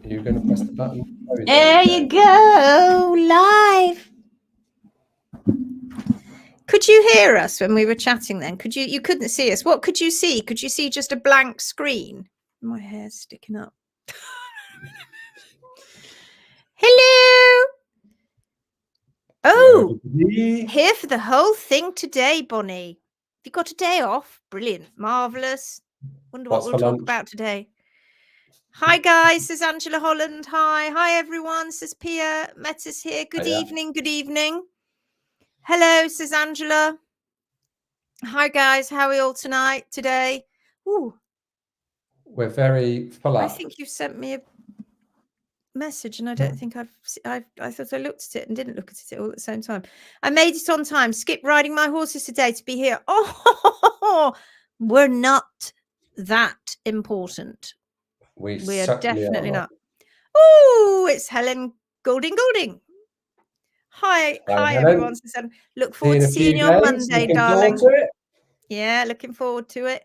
You're going to press the button. There you go, live. Could you hear us when we were chatting then? Could you? You couldn't see us. What could you see? Could you see just a blank screen? My hair's sticking up. Hello. Oh, here for the whole thing today, Bonnie. Have you got a day off? Brilliant. Marvellous. Wonder what we'll talk about today. Hi, guys. Says Angela Holland. Hi. Hi, everyone. Says Pia. Metis here. Good evening. Good evening. Hello, says Angela. Hi, guys. How are we all today? Ooh. We're very full up. I think you sent me a message and I don't think I thought I looked at it and didn't look at it all at the same time. I made it on time. Skip riding my horses today to be here. Oh, we're not that important. We are definitely not. Oh, it's Helen Golding. Hi everyone. Look forward to seeing you on Monday, darling. Yeah, looking forward to it.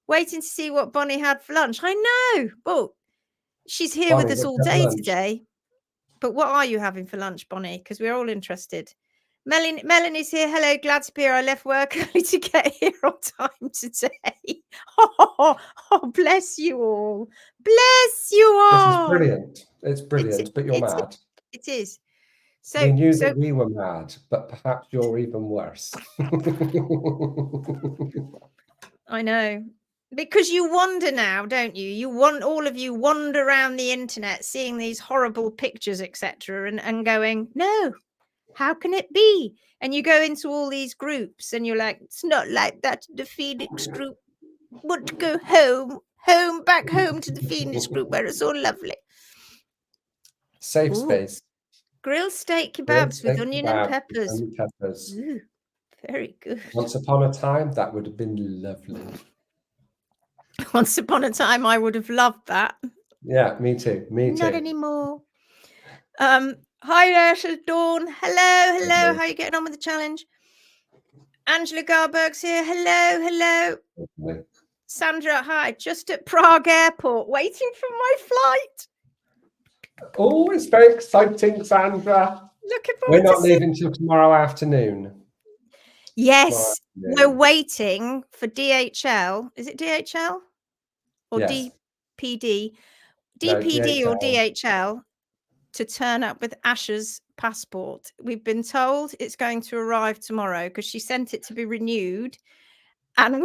Waiting to see what Bonnie had for lunch. I know. Well, she's here with us all day today. But what are you having for lunch, Bonnie? Because we're all interested. Melanie's here. Hello, glad to be here. I left work early to get here on time today. Oh, bless you all. Bless you all. This is brilliant. It's brilliant, but you're mad. It is. So we knew that we were mad, but perhaps you're even worse. I know. Because you wander now, don't you? All of you wander around the internet seeing these horrible pictures, etc., and going, no, how can it be? And you go into all these groups and you're like, it's not like that. The Phoenix group want to go back home to the Phoenix group where it's all lovely. Safe space. Grilled steak kebabs with onion and peppers. Ooh, very good. Once upon a time, that would have been lovely. Once upon a time, I would have loved that. Yeah, me too. Not anymore. Hi there, says Dawn. Hello. How are you getting on with the challenge? Angela Garberg's here. Hello. Sandra, hi. Just at Prague Airport, waiting for my flight. Oh, it's very exciting, Sandra. Looking forward We're not leaving till tomorrow afternoon. Yes, we're waiting for DHL. Is it DHL? Or yes. DPD? DPD or DHL to turn up with Asha's passport. We've been told it's going to arrive tomorrow because she sent it to be renewed. And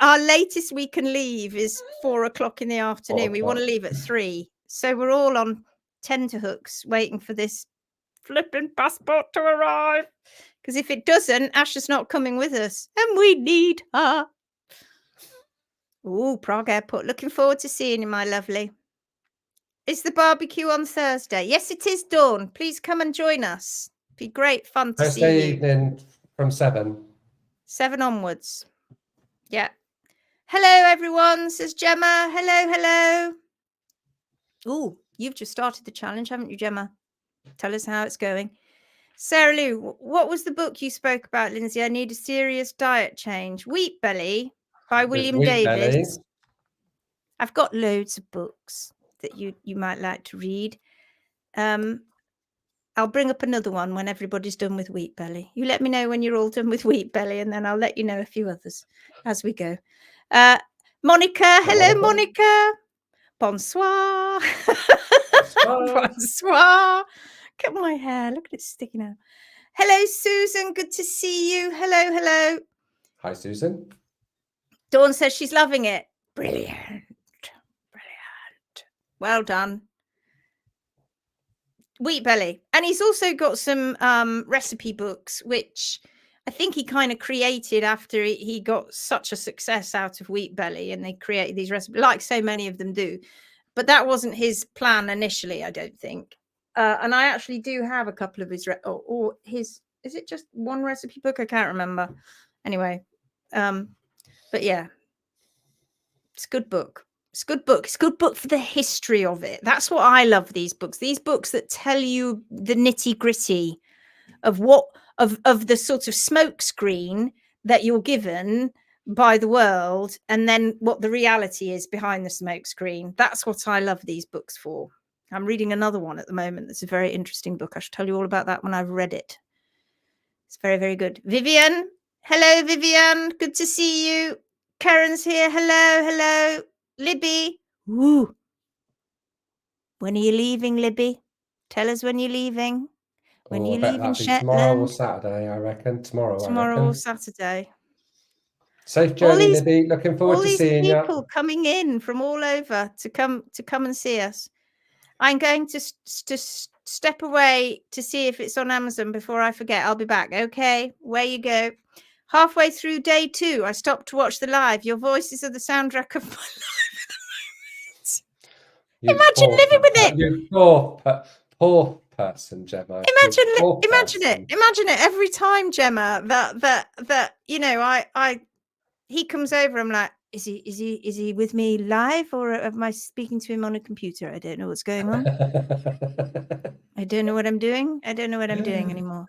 our latest we can leave is 4 o'clock in the afternoon. We want to leave at 3. So we're all on tenterhooks waiting for this flipping passport to arrive. Because if it doesn't, Asha's not coming with us. And we need her. Oh, Prague Airport. Looking forward to seeing you, my lovely. Is the barbecue on Thursday? Yes, it is, Dawn. Please come and join us. It'd be great fun to see you. Thursday evening from 7. 7 onwards. Yeah. Hello, everyone, says Gemma. Hello. Oh, you've just started the challenge, haven't you, Gemma? Tell us how it's going. Sarah Lou, what was the book you spoke about, Lindsay? I need a serious diet change. Wheat Belly by William Davis. I've got loads of books that you might like to read. I'll bring up another one when everybody's done with Wheat Belly. You let me know when you're all done with Wheat Belly, and then I'll let you know a few others as we go. Monica, hello, Monica. Bonsoir. Bonsoir. Look at my hair. Look at it sticking out. Hello, Susan. Good to see you. Hello. Hi, Susan. Dawn says she's loving it. Brilliant. Well done. Wheat Belly. And he's also got some recipe books, which I think he kind of created after he got such a success out of Wheat Belly, and they created these recipes, like so many of them do. But that wasn't his plan initially, I don't think. And I actually do have a couple of his, is it just one recipe book? I can't remember. Anyway, but yeah, it's a good book. It's a good book. It's a good book for the history of it. That's what I love, these books. These books that tell you the nitty-gritty of what of the sort of smokescreen that you're given by the world, and then what the reality is behind the smokescreen. That's what I love these books for. I'm reading another one at the moment. That's a very interesting book. I should tell you all about that when I've read it. It's very, very good. Vivian. Hello, Vivian. Good to see you. Karen's here. Hello, hello. Libby. Woo. When are you leaving, Libby? Tell us when you're leaving. When Oh, you're I bet leaving that'd be tomorrow or Shetland. Saturday, I reckon. Tomorrow, I Tomorrow or reckon. Saturday. Safe journey, Libby. Looking forward all to these seeing you. people coming in from all over to come and see us. I'm going to step away to see if it's on Amazon before I forget. I'll be back. Okay, where you go. Halfway through day 2, I stopped to watch the live. Your voices are the soundtrack of my life at the moment. Imagine living with it. You poor person, Gemma. Imagine it every time, Gemma. That you know, he comes over. I'm like, is he with me live, or am I speaking to him on a computer? I don't know what's going on. I don't know what I'm doing. I don't know what I'm doing anymore.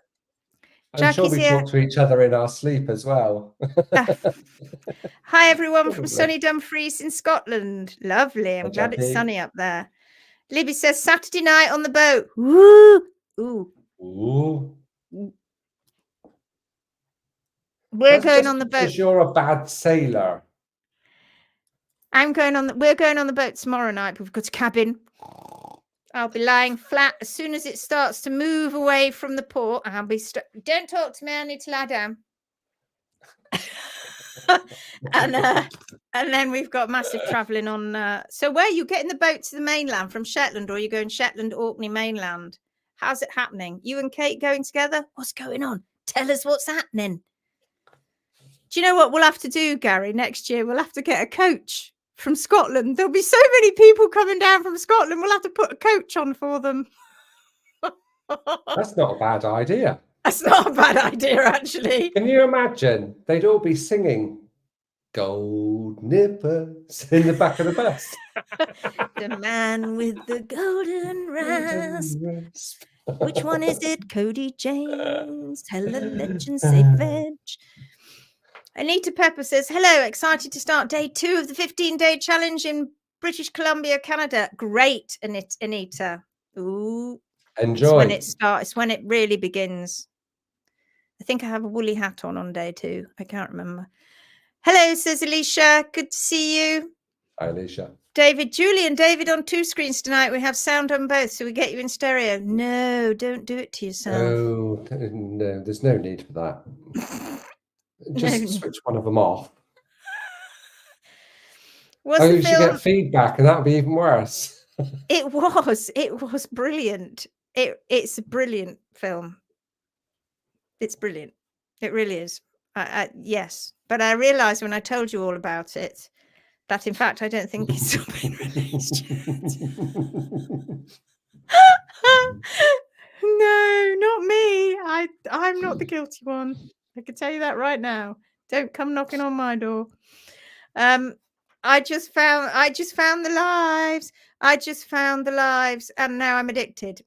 I'm sure Jackie's we here. talk to each other in our sleep as well. Hi, everyone from sunny Dumfries in Scotland. Lovely. I'm glad it's sunny up there. Libby says Saturday night on the boat. Woo! Ooh. Ooh. We're going on the boat. Because you're a bad sailor. We're going on the boat tomorrow night. We've got a cabin. I'll be lying flat as soon as it starts to move away from the port. I'll be don't talk to me. I need to lie down. and then we've got massive travelling on. So where are you getting the boat to the mainland from Shetland, or are you going Shetland, Orkney mainland? How's it happening? You and Kate going together? What's going on? Tell us what's happening. Do you know what we'll have to do, Gary? Next year we'll have to get a coach from Scotland. There'll be so many people coming down from Scotland. We'll have to put a coach on for them. That's not a bad idea. That's not a bad idea, actually. Can you imagine? They'd all be singing Gold Nippers in the back of the bus. The man with the golden rasp. Which one is it? Cody James. Tell a legend, say veg. Anita Pepper says, hello, excited to start day 2 of the 15-day challenge in British Columbia, Canada. Great, Anita. Ooh. Enjoy. It's when it starts. It's when it really begins. I think I have a woolly hat on day 2. I can't remember. Hello, says Alicia. Good to see you. Hi, Alicia. David, Julie and David on 2 screens tonight. We have sound on both, so we get you in stereo. No, don't do it to yourself. Oh, no, there's no need for that. Just switch one of them off. You should get feedback, and that would be even worse. It was brilliant. It's a brilliant film. It's brilliant. It really is. Yes, but I realised when I told you all about it that, in fact, I don't think it's still been released yet. No, not me. I'm not the guilty one. I can tell you that right now. Don't come knocking on my door. I just found the lives. And now I'm addicted.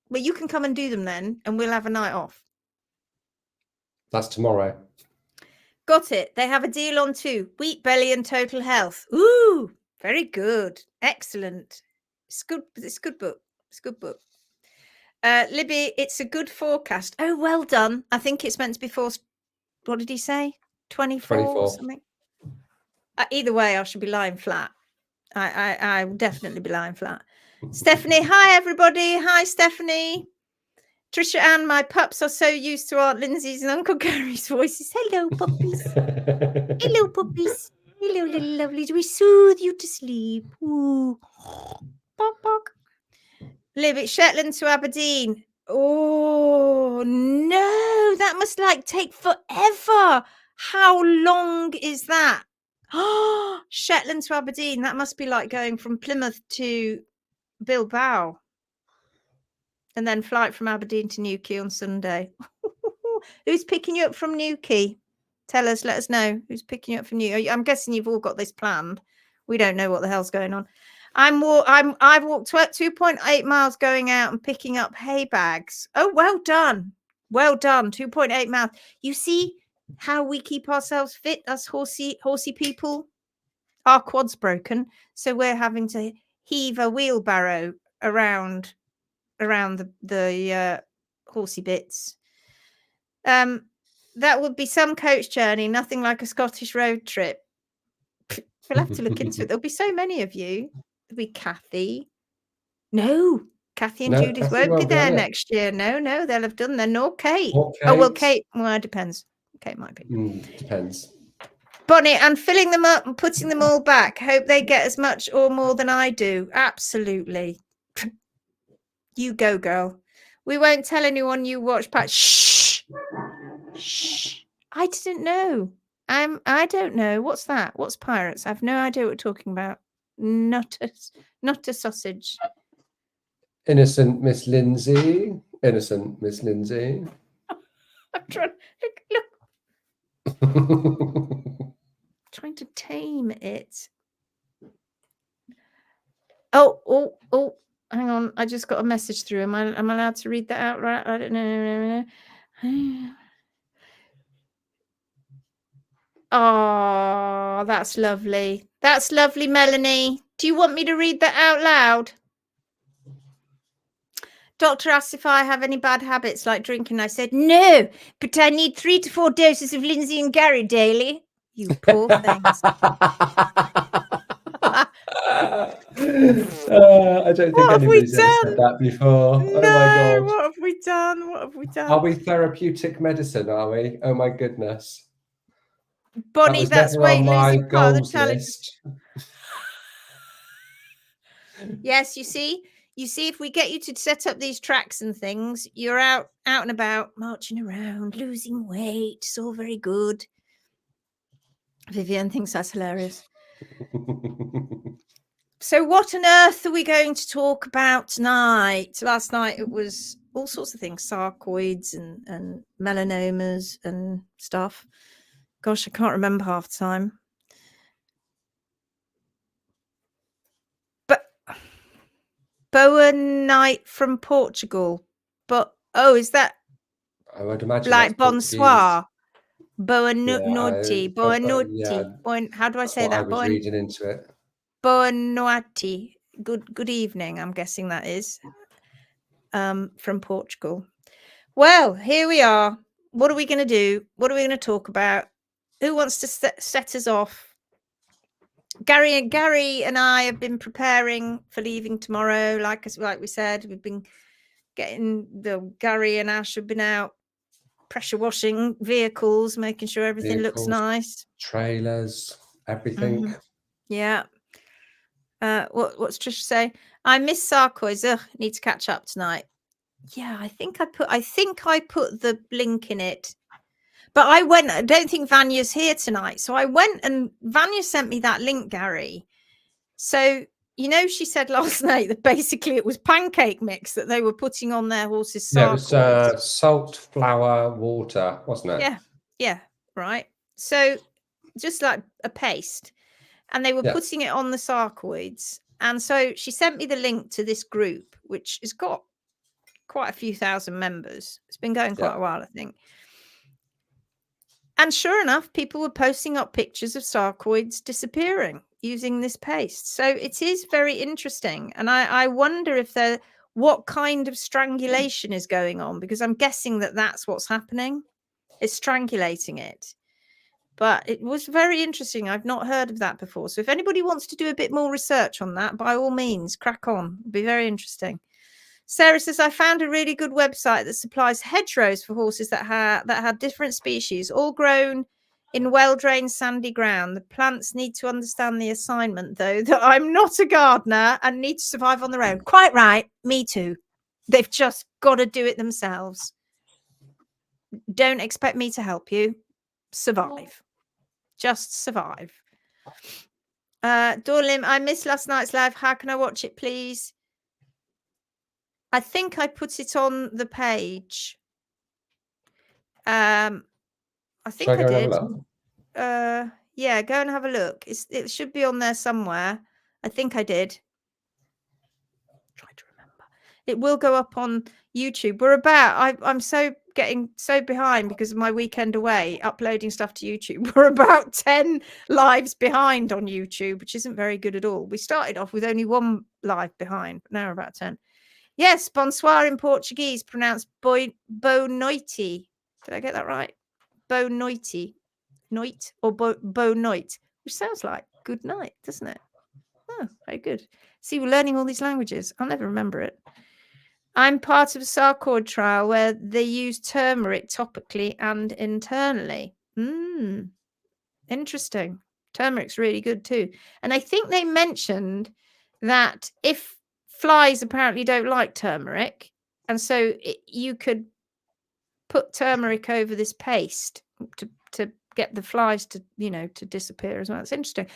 Well, you can come and do them then, and we'll have a night off. That's tomorrow. Got it. They have a deal on 2. Wheat Belly and Total Health. Ooh, very good. Excellent. It's good. It's a good book. It's a good book. Libby, it's a good forecast. Oh, well done. I think it's meant to be for, what did he say? 24 or something? Either way, I should be lying flat. I will definitely be lying flat. Stephanie, hi, everybody. Hi, Stephanie. Trisha Ann, my pups are so used to Aunt Lindsay's and Uncle Gary's voices. Hello, puppies. Hello, puppies. Hello, little lovelies. We soothe you to sleep. Ooh. Bok, bok. Libby, Shetland to Aberdeen. Oh, no. That must, take forever. How long is that? Oh, Shetland to Aberdeen. That must be like going from Plymouth to Bilbao. And then flight from Aberdeen to Newquay on Sunday. Who's picking you up from Newquay? Tell us, let us know who's picking you up from Newquay. I'm guessing you've all got this planned. We don't know what the hell's going on. I've walked 2.8 miles going out and picking up hay bags. Oh, well done. Well done. 2.8 miles. You see how we keep ourselves fit, us horsey people? Our quad's broken, so we're having to heave a wheelbarrow around the horsey bits. That would be some coach journey, nothing like a Scottish road trip. We'll have to look into it. There'll be so many of you. There'll be Kathy. No, Kathy and Judith Kathy won't be there on it. next year. No, they'll have done there. Nor Kate. Or Oh, well, Kate. Well, it depends. Kate might be. Depends. Bonnie, and filling them up and putting them all back. Hope they get as much or more than I do. Absolutely. You go, girl. We won't tell anyone you watch Pat. Shh. Shh. I didn't know. I don't know. What's that? What's pirates? I've no idea what we're talking about. Not a sausage. Innocent Miss Lindsay. Innocent Miss Lindsay. I'm trying. Look. Trying to tame it. Oh. Hang on. I just got a message through. Am I allowed to read that out? Right? I don't know. Oh, that's lovely. That's lovely, Melanie. Do you want me to read that out loud? Doctor asked if I have any bad habits like drinking. I said, no, but I need 3 to 4 doses of Lindsay and Gary daily. You poor things. I don't think anybody's ever said that before. No, oh my God. What have we done? What have we done? Are we therapeutic medicine, are we? Oh my goodness. Bonnie, that's weight losing part of the challenge. List. Yes, you see, if we get you to set up these tracks and things, you're out and about, marching around, losing weight. It's all very good. Vivian thinks that's hilarious. So what on earth are we going to talk about tonight? Last night it was all sorts of things, sarcoids and melanomas and stuff. Gosh, I can't remember half the time. But Boa Night from Portugal. But is that? I would imagine like bonsoir. Boa Noite. Boa Noite. Yeah, how do I say that? I was reading into it. Boa Noite. Good evening, I'm guessing that is. From Portugal. Well, here we are. What are we going to do? What are we going to talk about? Who wants to set us off? Gary and I have been preparing for leaving tomorrow. Like we said, we've been getting Gary and Ash have been out pressure washing vehicles, making sure everything looks nice. Trailers, everything. Mm-hmm. Yeah. What's Trish say? I miss Sarcoids. Need to catch up tonight. Yeah, I think I put the link in it. But I don't think Vanya's here tonight. So I went and Vanya sent me that link, Gary. So, she said last night that basically it was pancake mix that they were putting on their horses' sarcoids. Yeah, it was salt, flour, water, wasn't it? Yeah, right. So just like a paste. And they were putting it on the sarcoids. And so she sent me the link to this group, which has got quite a few thousand members. It's been going quite a while, I think. And sure enough, people were posting up pictures of sarcoids disappearing using this paste. So it is very interesting. And I wonder what kind of strangulation is going on, because I'm guessing that's what's happening. It's strangulating it. But it was very interesting. I've not heard of that before. So if anybody wants to do a bit more research on that, by all means, crack on. It'll be very interesting. Sarah says, I found a really good website that supplies hedgerows for horses that had different species, all grown in well-drained sandy ground. The plants need to understand the assignment, though, that I'm not a gardener and need to survive on their own. Quite right. Me too. They've just got to do it themselves. Don't expect me to help you. Survive. Just survive. Dorlim, I missed last night's live. How can I watch it, please? I think I put it on the page. I think I did. Yeah, go and have a look. It should be on there somewhere. I think I did. Try to remember. It will go up on YouTube. I'm so getting so behind because of my weekend away uploading stuff to YouTube. We're about 10 lives behind on YouTube, which isn't very good at all. We started off with only 1 live behind, but now we're about 10. Yes, bonsoir in Portuguese, pronounced boa noite. Did I get that right? Boa noite. Noite or boa noite, which sounds like good night, doesn't it? Oh, very good. See, we're learning all these languages. I'll never remember it. I'm part of a sarcoid trial where they use turmeric topically and internally. Interesting. Turmeric's really good too. And I think they mentioned that if flies apparently don't like turmeric, and so you could put turmeric over this paste to get the flies to, to disappear as well. It's interesting.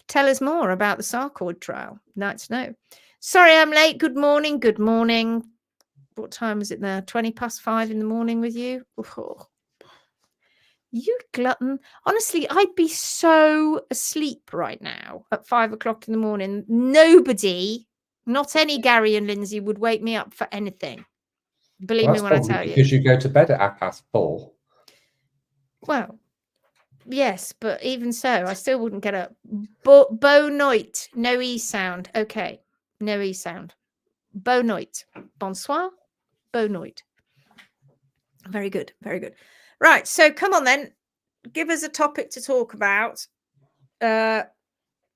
Tell us more about the sarcoid trial. Nice to know. Sorry, I'm late. Good morning. Good morning. What time is it there? 5:20 in the morning with you? Oh, you glutton. Honestly, I'd be so asleep right now at 5 o'clock in the morning. Nobody, not any Gary and Lindsay, would wake me up for anything. Believe me when I tell you. Because you go to bed at 4:30. Well, yes, but even so, I still wouldn't get up. Boa noite. No E sound. Okay. No E sound. Boa noite. Bonsoir. Boa noite. Very good. Very good. Right. So come on then. Give us a topic to talk about.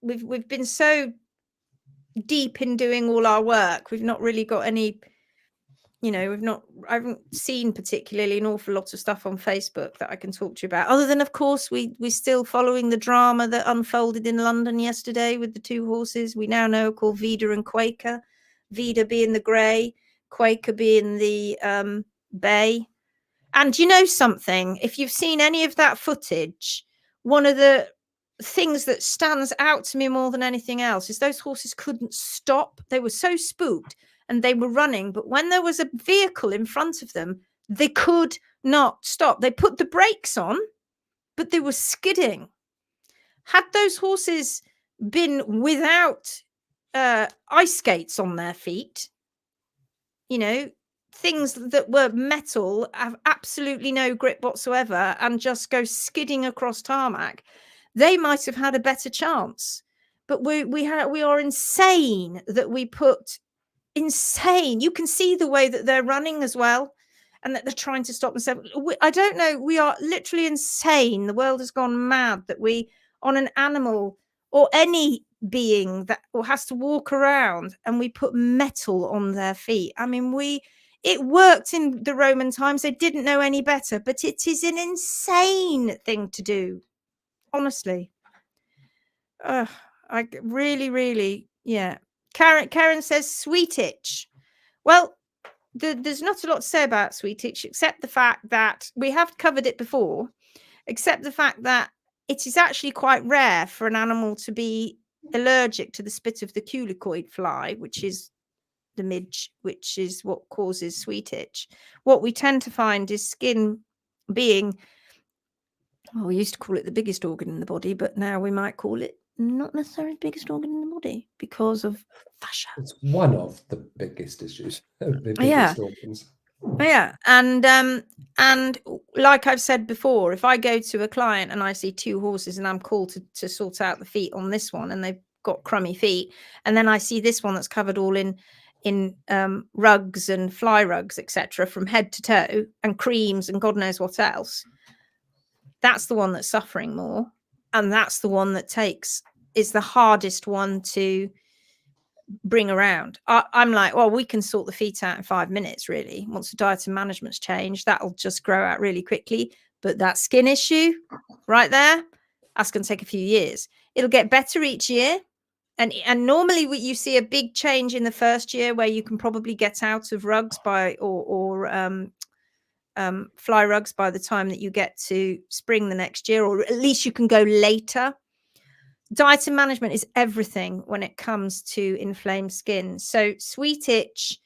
We've been so deep in doing all our work. We've not really got any, I haven't seen particularly an awful lot of stuff on Facebook that I can talk to you about. Other than, of course, we're still following the drama that unfolded in London yesterday with the 2 horses we now know are called Vida and Quaker. Vida being the grey, Quaker being the bay. And you know something? If you've seen any of that footage, one of the things that stands out to me more than anything else is those horses couldn't stop. They were so spooked and they were running. But when there was a vehicle in front of them, they could not stop. They put the brakes on, but they were skidding. Had those horses been without ice skates on their feet, things that were metal, have absolutely no grip whatsoever and just go skidding across tarmac, they might have had a better chance. But we are insane that we put insane. You can see the way that they're running as well, and that they're trying to stop themselves. I don't know. We are literally insane. The world has gone mad that we, on an animal or any being that has to walk around, and we put metal on their feet. I mean, it worked in the Roman times. They didn't know any better, but it is an insane thing to do. Honestly. I really, really, yeah. Karen says sweet itch. Well, there's not a lot to say about sweet itch, except the fact that we have covered it before, except the fact that it is actually quite rare for an animal to be allergic to the spit of the culicoid fly, which is the midge, which is what causes sweet itch. What we tend to find is skin being, well, we used to call it the biggest organ in the body, but now we might call it not necessarily the biggest organ in the body because of fascia. It's one of the biggest issues. The biggest organs. Yeah, and like I've said before, if I go to a client and I see 2 horses and I'm called to sort out the feet on this one, and they've got crummy feet, and then I see this one that's covered all in rugs and fly rugs, etc., from head to toe, and creams and God knows what else, that's the one that's suffering more, and that's the one that is the hardest one to bring around. I'm like, well, we can sort the feet out in 5 minutes, really. Once the diet and management's changed, that'll just grow out really quickly. But that skin issue right there, that's going to take a few years. It'll get better each year. And normally you see a big change in the first year, where you can probably get out of rugs or fly rugs by the time that you get to spring the next year, or at least you can go later. Diet and management is everything when it comes to inflamed skin. So sweet itch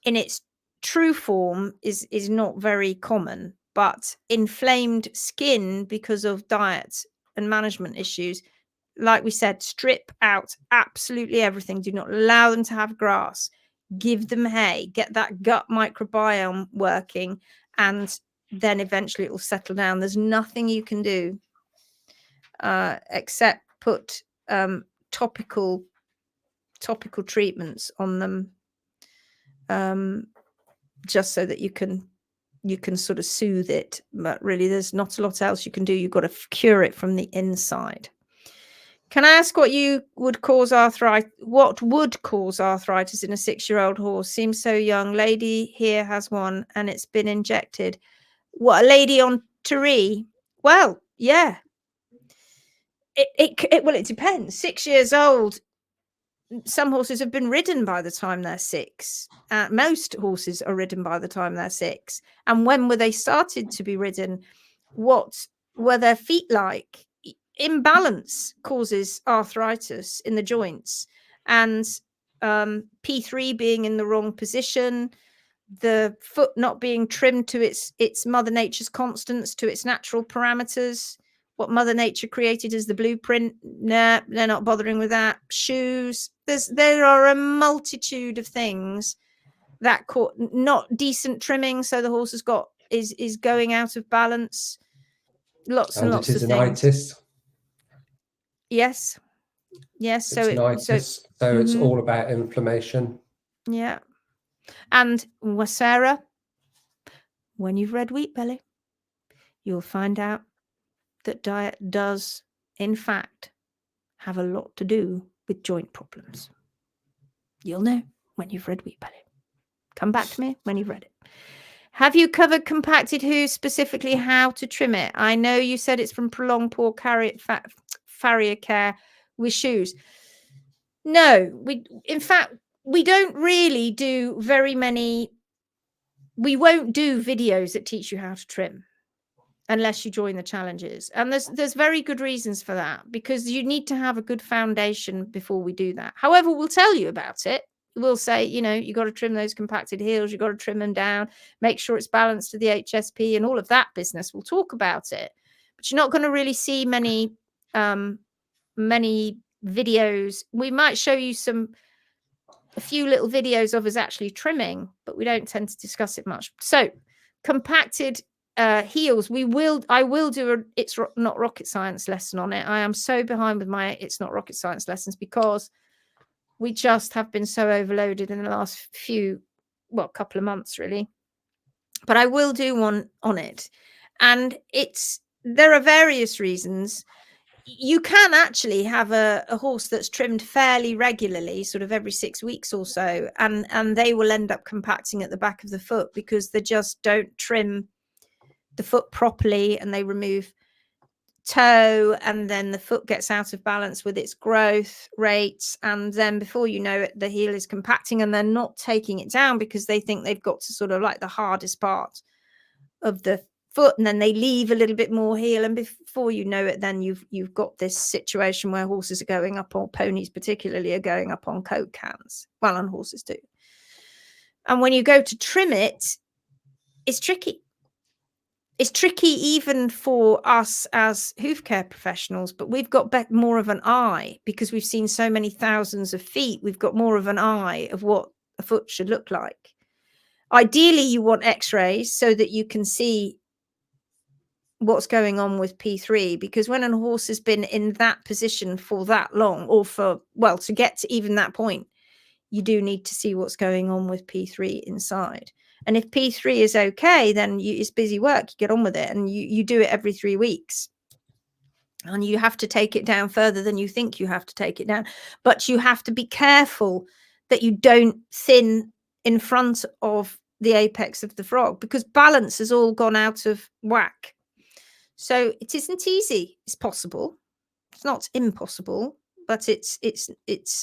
in its true form is not very common, but inflamed skin because of diet and management issues, like we said, strip out absolutely everything. Do not allow them to have grass. Give them hay. Get that gut microbiome working, and then eventually it will settle down. There's nothing you can do except put topical treatments on them, just so that you can sort of soothe it. But really, there's not a lot else you can do. You've got to cure it from the inside. Can I ask what would cause arthritis? What would cause arthritis in a 6-year-old horse? Seems so young. Lady here has one, and it's been injected. What, a lady on Tari? Well, yeah. It depends. 6 years old. Some horses have been ridden by the time they're 6. Most horses are ridden by the time they're 6. And when were they started to be ridden? What were their feet like? Imbalance causes arthritis in the joints, and P3 being in the wrong position, the foot not being trimmed to its Mother Nature's constants, to its natural parameters, what Mother Nature created as the blueprint. Nah, they're not bothering with that. Shoes. There are a multitude of things that not decent trimming, so the horse is going out of balance. Lots and lots of things. Yes. So it's all about inflammation. Yeah. And Sarah, when you've read Wheat Belly, you'll find out that diet does, in fact, have a lot to do with joint problems. You'll know when you've read Wheat Belly. Come back to me when you've read it. Have you covered compacted hoof, specifically how to trim it? I know you said it's from prolonged poor Farrier care with shoes. No, in fact, we don't really do very many. We won't do videos that teach you how to trim unless you join the challenges. And there's very good reasons for that, because you need to have a good foundation before we do that. However, we'll tell you about it. We'll say, you got to trim those compacted heels. You got to trim them down, make sure it's balanced to the HSP and all of that business. We'll talk about it, but you're not going to really see many videos. We might show you a few little videos of us actually trimming, but we don't tend to discuss it much. So compacted heels, I will do a It's Not Rocket Science lesson on it. I am so behind with my It's Not Rocket Science lessons because we just have been so overloaded in the last couple of months really. But I will do one on it. And there are various reasons. You can actually have a horse that's trimmed fairly regularly, sort of every 6 weeks or so, and they will end up compacting at the back of the foot because they just don't trim the foot properly, and they remove toe, and then the foot gets out of balance with its growth rates, and then before you know it, the heel is compacting, and they're not taking it down because they think they've got to sort of like the hardest part of the foot, and then they leave a little bit more heel, and before you know it, then you've got this situation where horses are going up, or ponies particularly are going up on Coke cans. Well, and horses too. And when you go to trim it, it's tricky. It's tricky even for us as hoof care professionals, but we've got more of an eye because we've seen so many thousands of feet. We've got more of an eye of what a foot should look like. Ideally, you want x-rays so that you can see what's going on with P3, because when a horse has been in that position for that long, or to get to even that point, you do need to see what's going on with P3 inside. And if P3 is okay, then it's busy work. You get on with it, and you do it every 3 weeks. And you have to take it down further than you think you have to take it down. But you have to be careful that you don't thin in front of the apex of the frog, because balance has all gone out of whack. So it isn't easy. It's possible. It's not impossible, but it's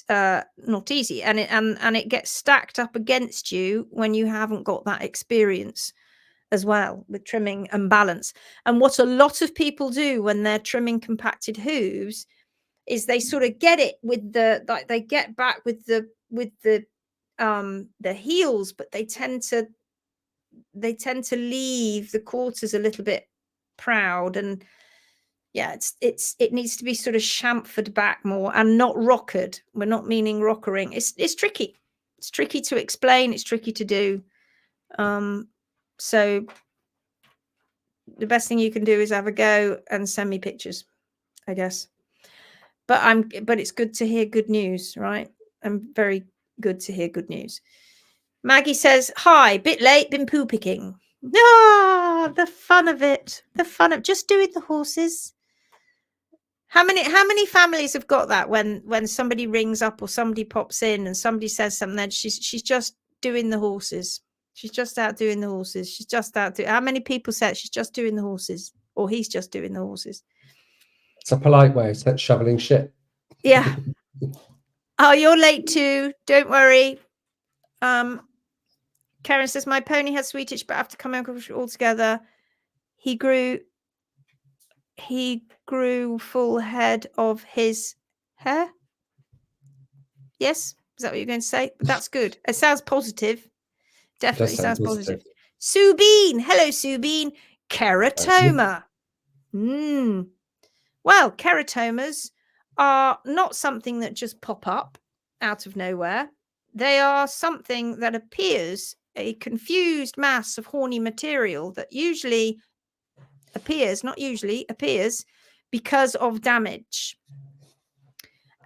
not easy, and it gets stacked up against you when you haven't got that experience as well with trimming and balance. And what a lot of people do when they're trimming compacted hooves is they sort of get it with they get back with the heels, but they tend to leave the quarters a little bit proud, and yeah, it needs to be sort of chamfered back more and not rockered. We're not meaning rockering. It's tricky. It's tricky to explain. It's tricky to do. So the best thing you can do is have a go and send me pictures, I guess. But it's good to hear good news, right? I'm very good to hear good news. Maggie says, hi, bit late, been poo picking. Ah, the fun of it. The fun of just doing the horses. How many families have got that when somebody rings up or somebody pops in and somebody says something, then she's just doing the horses. She's just out doing the horses. She's just out doing. How many people said she's just doing the horses, or he's just doing the horses? It's a polite way of shoveling shit. Yeah. Oh, you're late too. Don't worry. Karen says my pony has sweetish, but after coming all together, he grew full head of his hair. Yes, is that what you're going to say? But that's good. It sounds positive. Definitely sounds positive. Sue Bean. Hello, Sue Bean. Keratoma. Well, keratomas are not something that just pop up out of nowhere. They are something that appears a confused mass of horny material that usually appears, not usually, appears because of damage.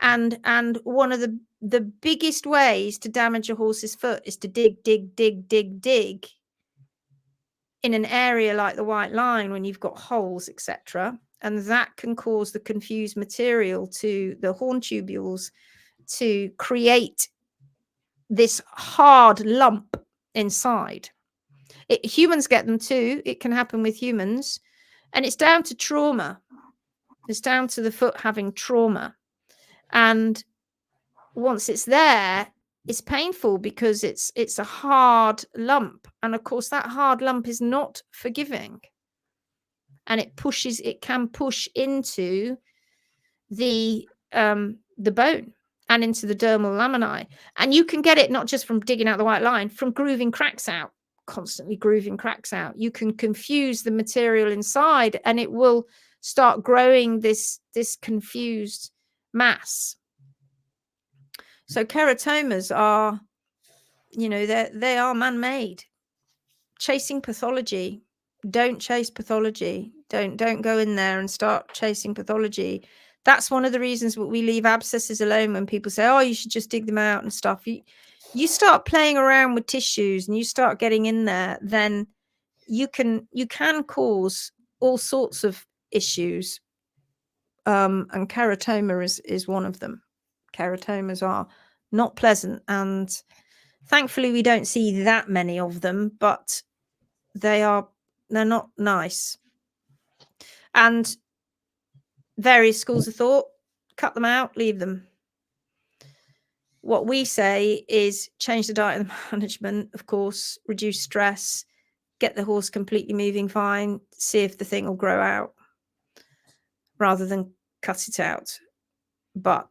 And one of the biggest ways to damage a horse's foot is to dig in an area like the white line when you've got holes, etc. And that can cause the confused material to the horn tubules to create this hard lump inside. Humans get them too. It can happen with humans. And it's down to trauma. It's down to the foot having trauma. And once it's there, it's painful because it's a hard lump. And of course, that hard lump is not forgiving. And it can push into the bone and into the dermal laminae. And you can get it not just from digging out the white line, from grooving cracks out, constantly grooving cracks out. You can confuse the material inside and it will start growing this confused mass. So keratomas are, they are man-made. Chasing pathology. Don't chase pathology. Don't go in there and start chasing pathology. That's one of the reasons we leave abscesses alone when people say, oh, you should just dig them out and stuff. You start playing around with tissues and you start getting in there, then you can cause all sorts of issues. And keratoma is one of them. Keratomas are not pleasant, and thankfully we don't see that many of them, but they're not nice. And various schools of thought, cut them out, leave them. What we say is change the diet and the management, of course, reduce stress, get the horse completely moving fine, see if the thing will grow out rather than cut it out. But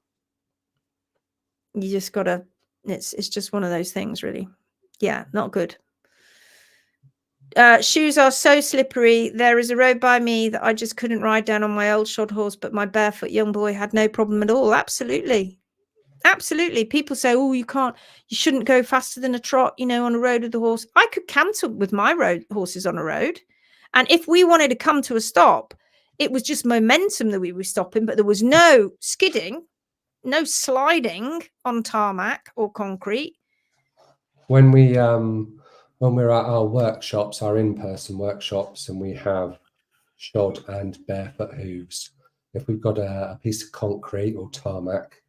you just gotta, it's just one of those things, really. Yeah, not good. Shoes are so slippery. There is a road by me that I just couldn't ride down on my old shod horse, but my barefoot young boy had no problem at all. Absolutely. Absolutely. People say, oh, you shouldn't go faster than a trot, on a road with the horse. I could canter with my road horses on a road. And if we wanted to come to a stop, it was just momentum that we were stopping, but there was no skidding, no sliding on tarmac or concrete. When we're at our workshops, our in-person workshops, and we have shod and barefoot hooves, if we've got a piece of concrete or tarmac,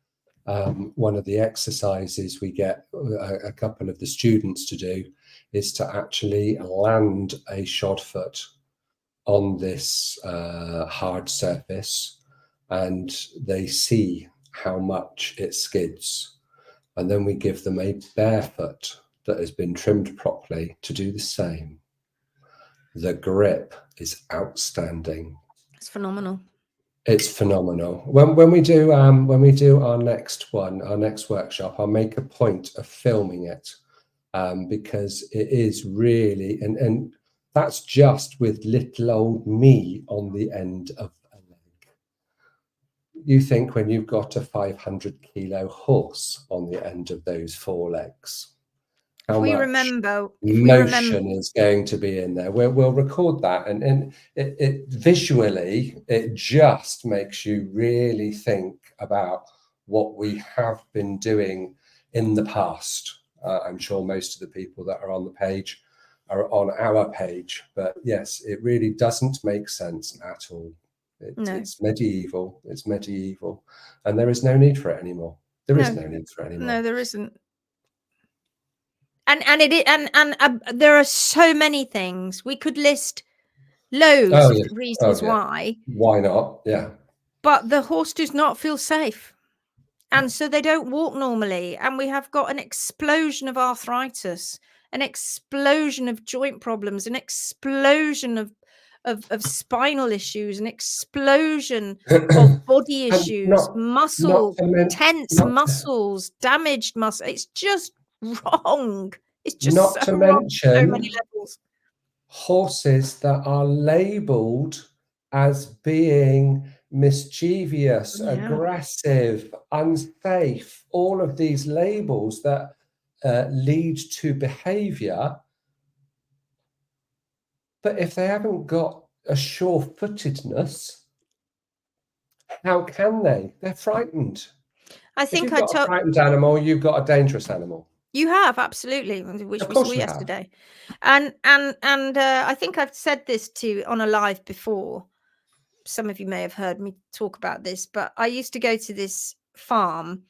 one of the exercises we get a couple of the students to do is to actually land a shod foot on this hard surface, and they see how much it skids. And then we give them a barefoot that has been trimmed properly to do the same. The grip is outstanding. It's phenomenal. It's phenomenal. When we do our next workshop, I'll make a point of filming it because it is really, and that's just with little old me on the end of a leg. You think when you've got a 500 kilo horse on the end of those four legs, how we much remember, motion is going to be in there. We'll record that, and it visually, it just makes you really think about what we have been doing in the past. I'm sure most of the people that are on the page are on our page, but yes, it really doesn't make sense at all. No. It's medieval. It's medieval, and there is no need for it anymore. There is no need for it anymore. No, there isn't. And there are so many things we could list, loads of reasons why. Why not? Yeah. But the horse does not feel safe, and so they don't walk normally. And we have got an explosion of arthritis, an explosion of joint problems, an explosion of spinal issues, an explosion of body issues, tense muscles, damaged muscle. It's just wrong. It's just not so to wrong mention on so many levels. Horses that are labeled as being mischievous, aggressive, unsafe, all of these labels that lead to behavior. But if they haven't got a sure-footedness, how can they? They're frightened. I think if you've got a frightened animal, you've got a dangerous animal. You have, absolutely, which we saw yesterday. And I think I've said this on a live before. Some of you may have heard me talk about this, but I used to go to this farm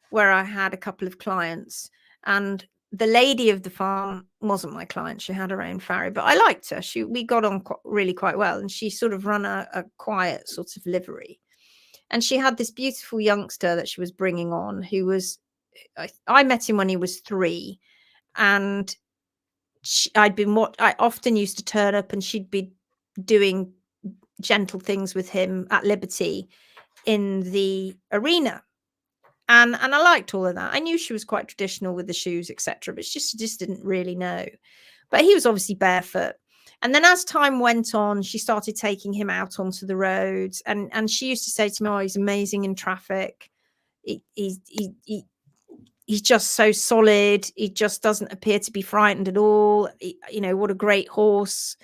where I had a couple of clients, and the lady of the farm wasn't my client. She had her own farrier, but I liked her. We got on really quite well, and she sort of ran a quiet sort of livery. And she had this beautiful youngster that she was bringing on, who was, I met him when he was 3, and I often used to turn up, and she'd be doing gentle things with him at liberty in the arena, and I liked all of that. I knew she was quite traditional with the shoes, etc., but she just didn't really know. But he was obviously barefoot. And then as time went on, she started taking him out onto the roads, and she used to say to me, "Oh, he's amazing in traffic. He's just so solid. He just doesn't appear to be frightened at all. What a great horse."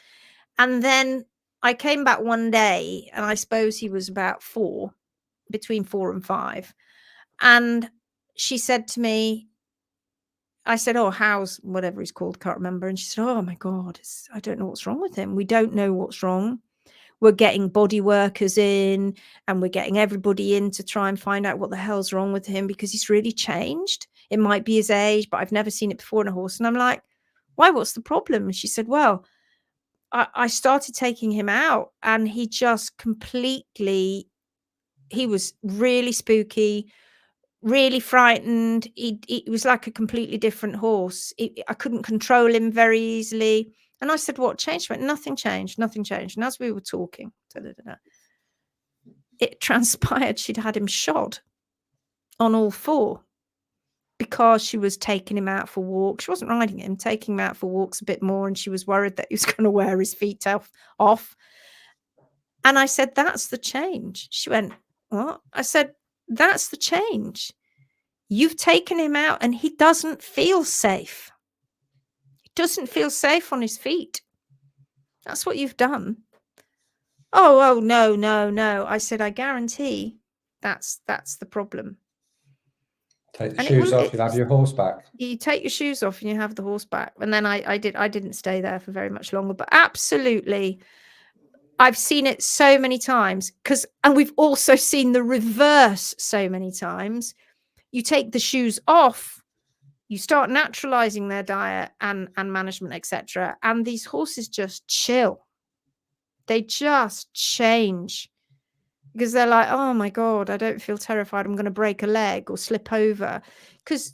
And then I came back one day, and I suppose he was about 4, between 4 and 5. And she said to me, I said, "Oh, how's whatever he's called? Can't remember." And she said, "Oh my God, I don't know what's wrong with him. We don't know what's wrong. We're getting body workers in, and we're getting everybody in to try and find out what the hell's wrong with him, because he's really changed. It might be his age, but I've never seen it before in a horse." And I'm like, "Why? What's the problem?" And she said, "Well, I started taking him out, and he just completely, he was really spooky, really frightened. He was like a completely different horse. I couldn't control him very easily." And I said, "What changed?" She went, "Nothing changed, nothing changed." And as we were talking, it transpired she'd had him shod on all 4, because she was taking him out for walks. She wasn't riding him, taking him out for walks a bit more, and she was worried that he was going to wear his feet off. And I said, "That's the change." She went, "What?" I said, "That's the change. You've taken him out, and he doesn't feel safe. He doesn't feel safe on his feet. That's what you've done." Oh, no. I said, "I guarantee that's the problem. Take the shoes off, you'll have your horse back." You take your shoes off and you have the horse back. And then I didn't stay there for very much longer, but absolutely, I've seen it so many times, and we've also seen the reverse so many times. You take the shoes off, you start naturalizing their diet and management, etc., and these horses just chill. They just change, because they're like, "Oh my God, I don't feel terrified. I'm going to break a leg or slip over." Because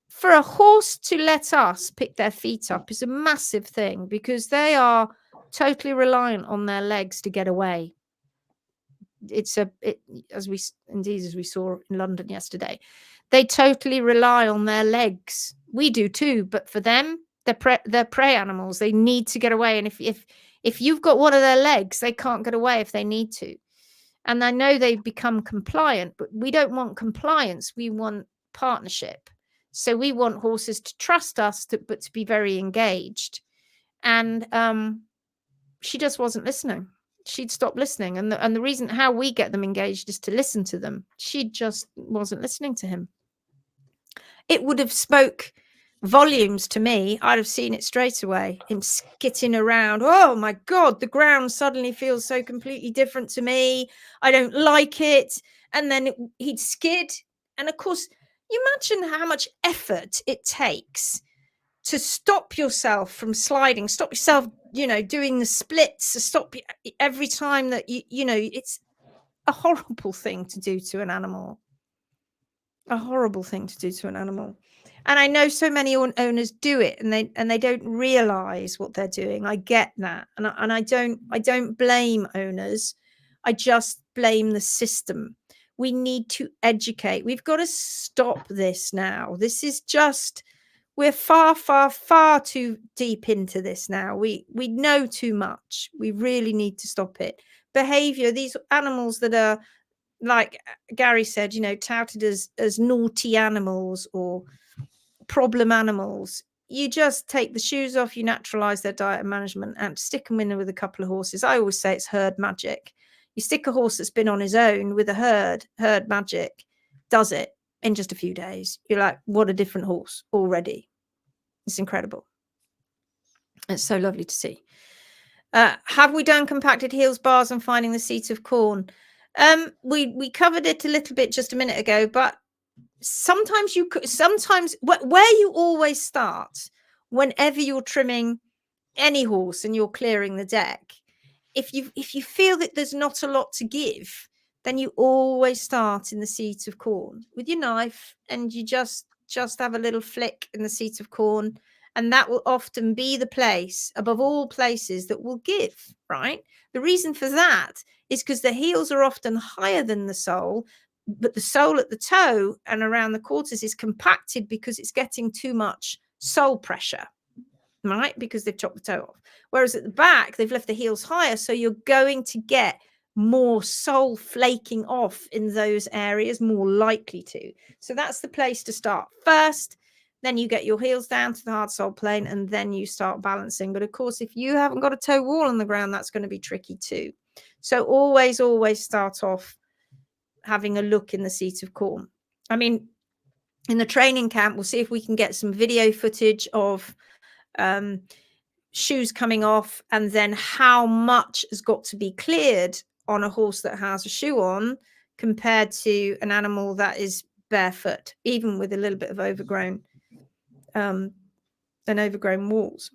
for a horse to let us pick their feet up is a massive thing, because they are totally reliant on their legs to get away. As we saw in London yesterday, they totally rely on their legs. We do too, but for them, they're prey animals. They need to get away, and if you've got one of their legs, they can't get away if they need to. And I know they've become compliant, but we don't want compliance. We want partnership. So we want horses to trust us, but to be very engaged. And she just wasn't listening. She'd stopped listening. And the reason how we get them engaged is to listen to them. She just wasn't listening to him. It would have spoke volumes to me. I'd have seen it straight away, him skitting around. Oh my God, the ground suddenly feels so completely different to me. I don't like it. And then he'd skid. And of course, you imagine how much effort it takes to stop yourself from sliding, stop yourself, doing the splits, to stop every time that it's a horrible thing to do to an animal. A horrible thing to do to an animal. And I know so many owners do it, and they don't realize what they're doing. I get that. And I don't blame owners. I just blame the system. We need to educate. We've got to stop this now. This is just, we're far, far, far too deep into this now. We know too much. We really need to stop it. Behavior, these animals that are, like Gary said, touted as naughty animals or problem animals. You just take the shoes off, you naturalize their diet and management, and stick them in with a couple of horses. I always say it's herd magic. You stick a horse that's been on his own with a herd magic does it in just a few days. You're like, what a different horse already. It's incredible. It's so lovely to see. Have we done compacted heels, bars, and finding the seat of corn? We covered it a little bit just a minute ago, but sometimes where you always start whenever you're trimming any horse and you're clearing the deck, if you feel that there's not a lot to give, then you always start in the seat of corn with your knife, and you just have a little flick in the seat of corn, and that will often be the place above all places that will give, right? The reason for that is because the heels are often higher than the sole, but the sole at the toe and around the quarters is compacted because it's getting too much sole pressure, right? Because they've chopped the toe off. Whereas at the back, they've left the heels higher. So you're going to get more sole flaking off in those areas, more likely to. So that's the place to start first. Then you get your heels down to the hard sole plane, and then you start balancing. But of course, if you haven't got a toe wall on the ground, that's going to be tricky too. So always start off having a look in the seat of corn. I mean, in the training camp, we'll see if we can get some video footage of shoes coming off, and then how much has got to be cleared on a horse that has a shoe on compared to an animal that is barefoot, even with a little bit of overgrown walls.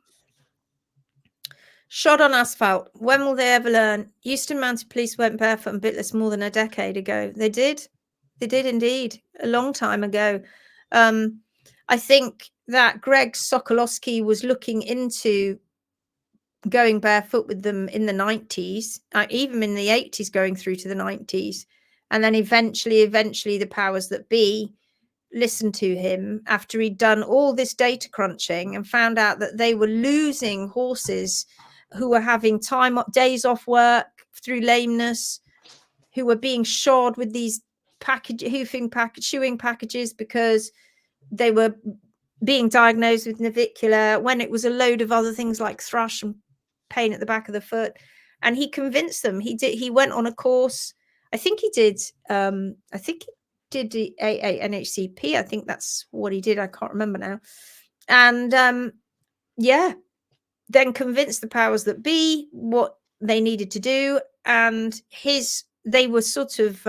Shod on asphalt. When will they ever learn? Euston Mounted Police went barefoot and bitless more than a decade ago. They did indeed, a long time ago. I think that Greg Sokolowski was looking into going barefoot with them in the 90s, even in the 80s, going through to the 90s. And then eventually the powers that be listened to him after he'd done all this data crunching and found out that they were losing horses who were having days off work through lameness, who were being shod with these shoeing packages because they were being diagnosed with navicular when it was a load of other things like thrush and pain at the back of the foot. And he convinced them. He went on a course. I think he did the NHCP. I think that's what he did. I can't remember now. And then convinced the powers that be what they needed to do. And they were sort of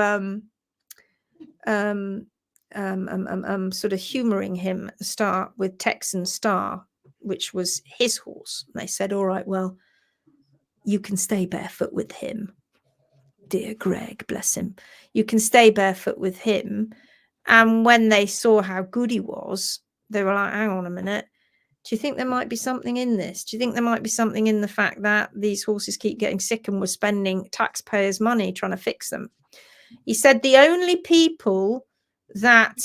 sort of humoring him at the start with Texan Star, which was his horse. And they said, all right, well, you can stay barefoot with him. Dear Greg, bless him. You can stay barefoot with him. And when they saw how good he was, they were like, hang on a minute. Do you think there might be something in this? Do you think there might be something in the fact that these horses keep getting sick and we're spending taxpayers' money trying to fix them? He said the only people that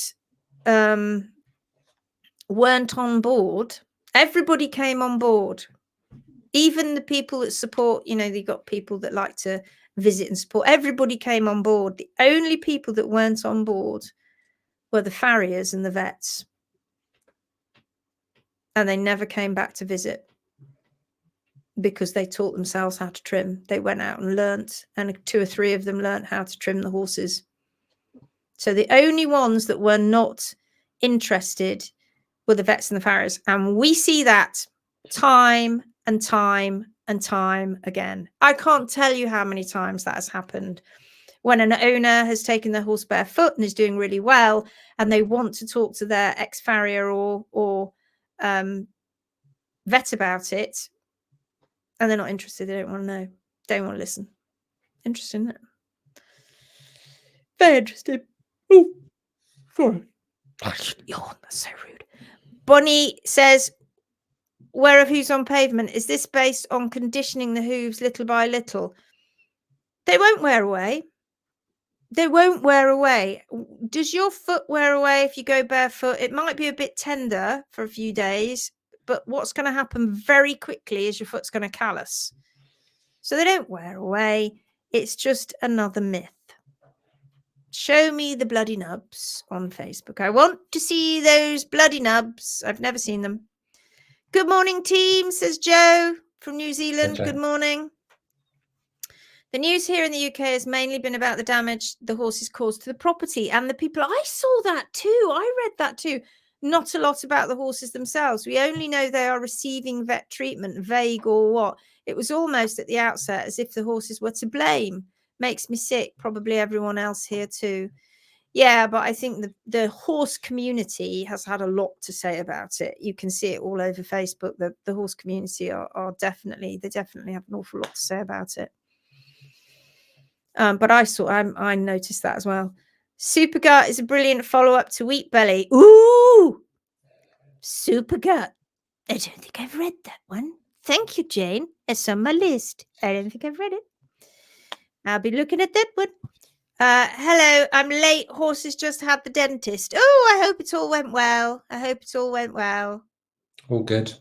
weren't on board, everybody came on board. Even the people that support, they got people that like to visit and support. Everybody came on board. The only people that weren't on board were the farriers and the vets. and they never came back to visit because they taught themselves how to trim. They went out and learnt, and 2 or 3 of them learnt how to trim the horses. So the only ones that were not interested were the vets and the farriers. And we see that time and time and time again. I can't tell you how many times that has happened. When an owner has taken their horse barefoot and is doing really well, and they want to talk to their ex-farrier or vet about it, and they're not interested, they don't want to know, don't want to listen. Interesting, isn't it? Very interesting. Oh, sorry. Yawn, that's so rude. Bonnie says, wear of hooves on pavement. Is this based on conditioning the hooves little by little? They won't wear away. They won't wear away. Does your foot wear away if you go barefoot? It might be a bit tender for a few days, but what's going to happen very quickly is your foot's going to callus. So they don't wear away. It's just another myth. Show me the bloody nubs on Facebook. I want to see those bloody nubs. I've never seen them. Good morning, team, says Joe from New Zealand. Okay. Good morning. The news here in the UK has mainly been about the damage the horses caused to the property and the people. I saw that too. I read that too. Not a lot about the horses themselves. We only know they are receiving vet treatment, vague or what. It was almost at the outset as if the horses were to blame. Makes me sick. Probably everyone else here too. Yeah, but I think the horse community has had a lot to say about it. You can see it all over Facebook. The horse community are definitely have an awful lot to say about it. But I noticed that as well. Supergut is a brilliant follow-up to Wheat Belly. Ooh, Supergut. I don't think I've read that one. Thank you, Jane. It's on my list. I don't think I've read it. I'll be looking at that one. Hello, I'm late. Horses just had the dentist. Oh, I hope it all went well. I hope it all went well. All good.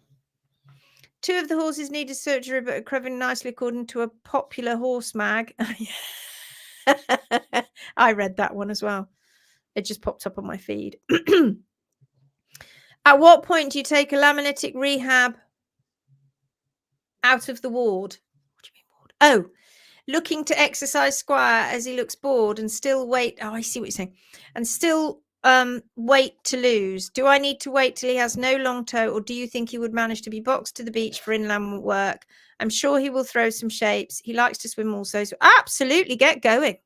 2 of the horses needed surgery, but are recovering nicely according to a popular horse mag. I read that one as well. It just popped up on my feed. At what point do you take a laminitic rehab out of the ward? What do you mean ward? Oh, looking to exercise Squire as he looks bored and still wait. Oh, I see what you're saying. And still wait to lose. Do I need to wait till he has no long toe, or do you think he would manage to be boxed to the beach for inland work? I'm sure he will throw some shapes. He likes to swim also. So absolutely get going.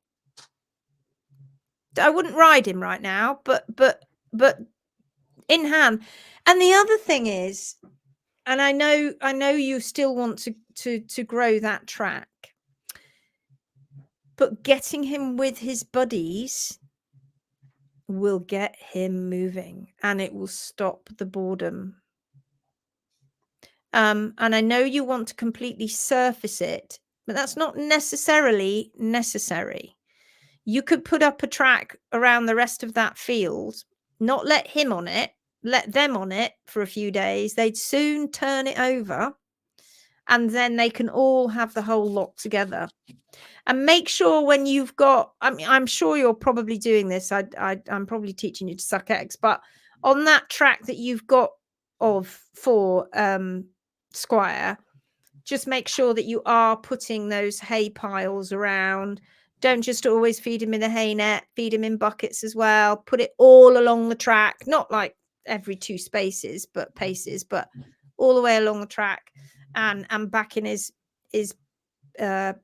I wouldn't ride him right now, but in hand. And the other thing is, and I know you still want to grow that track, but getting him with his buddies will get him moving, and it will stop the boredom. And I know you want to completely surface it, but that's not necessarily necessary. You could put up a track around the rest of that field, not let him on it, let them on it for a few days. They'd soon turn it over, and then they can all have the whole lot together. And make sure when you've got, I mean, I'm sure you're probably doing this. I'm probably teaching you to suck eggs, but on that track that you've got for Squire, just make sure that you are putting those hay piles around. Don't just always feed him in a hay net, feed him in buckets as well. Put it all along the track, not like every 2 paces, but all the way along the track and back in his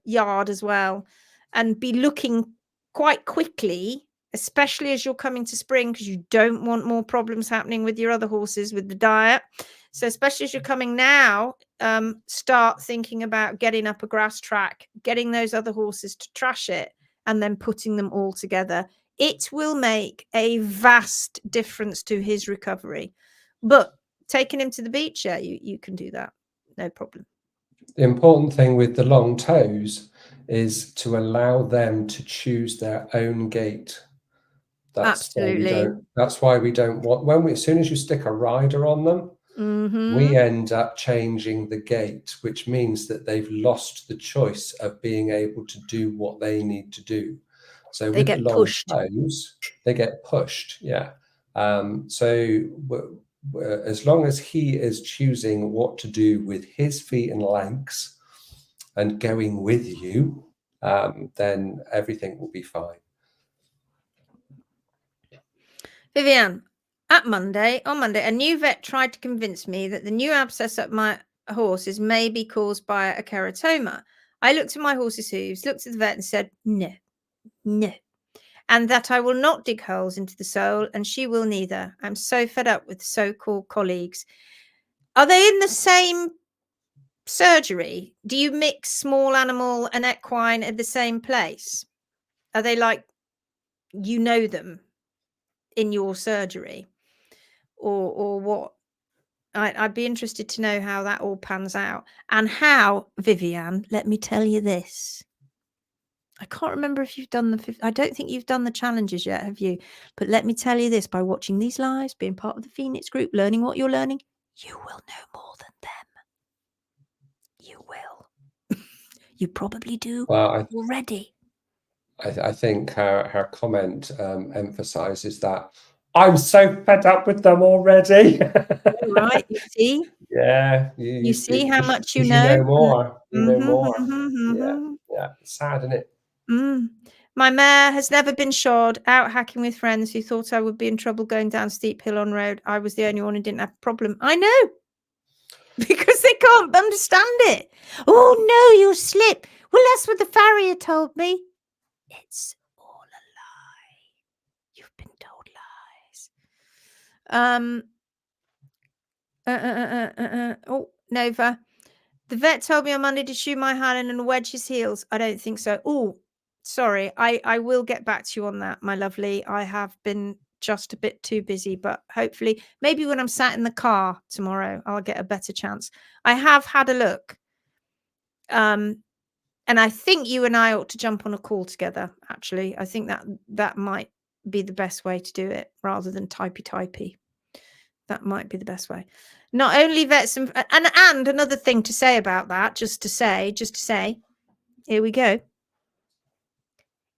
yard as well, and be looking quite quickly, especially as you're coming to spring, because you don't want more problems happening with your other horses with the diet. So especially as you're coming now, start thinking about getting up a grass track, getting those other horses to trash it, and then putting them all together. It will make a vast difference to his recovery. But taking him to the beach, yeah, you can do that, no problem. The important thing with the long toes is to allow them to choose their own gait. Absolutely. That's why we don't want, as soon as you stick a rider on them, we end up changing the gait, which means that they've lost the choice of being able to do what they need to do. So they with get the long pushed. toes, they get pushed. Yeah. So as long as he is choosing what to do with his feet and legs and going with you, then everything will be fine. Vivian, on Monday, a new vet tried to convince me that the new abscess up my horse is maybe caused by a keratoma. I looked at my horse's hooves, looked at the vet and said, no, and that I will not dig holes into the sole, and she will neither. I'm so fed up with so-called colleagues. Are they in the same surgery? Do you mix small animal and equine at the same place? Are they like, you know them in your surgery, or what? I'd be interested to know how that all pans out, and how, Vivian, let me tell you this. I can't remember if you've done I don't think you've done the challenges yet, have you? But let me tell you this, by watching these lives, being part of the Phoenix group, learning what you're learning, you will know more than them. You will. You probably do already. I think her comment emphasizes that I'm so fed up with them already. Right, you see? Yeah. You see how much you You know? know more. You know more. Mhm. Yeah. Sad, isn't it? My mare has never been shod, out hacking with friends who thought I would be in trouble going down steep hill on road. I was the only one who didn't have a problem. I know. Because they can't understand it. Oh, no, you'll slip. Well, that's what the farrier told me. It's all a lie. You've been told lies. Oh, Nova. The vet told me on Monday to shoe my hand and wedge his heels. I don't think so. Oh, sorry. I will get back to you on that, my lovely. I have been just a bit too busy, but hopefully, maybe when I'm sat in the car tomorrow, I'll get a better chance. I have had a look. And I think you and I ought to jump on a call together, actually. I think that might be the best way to do it rather than typey. That might be the best way. Not only vets and another thing to say about that, just to say, here we go.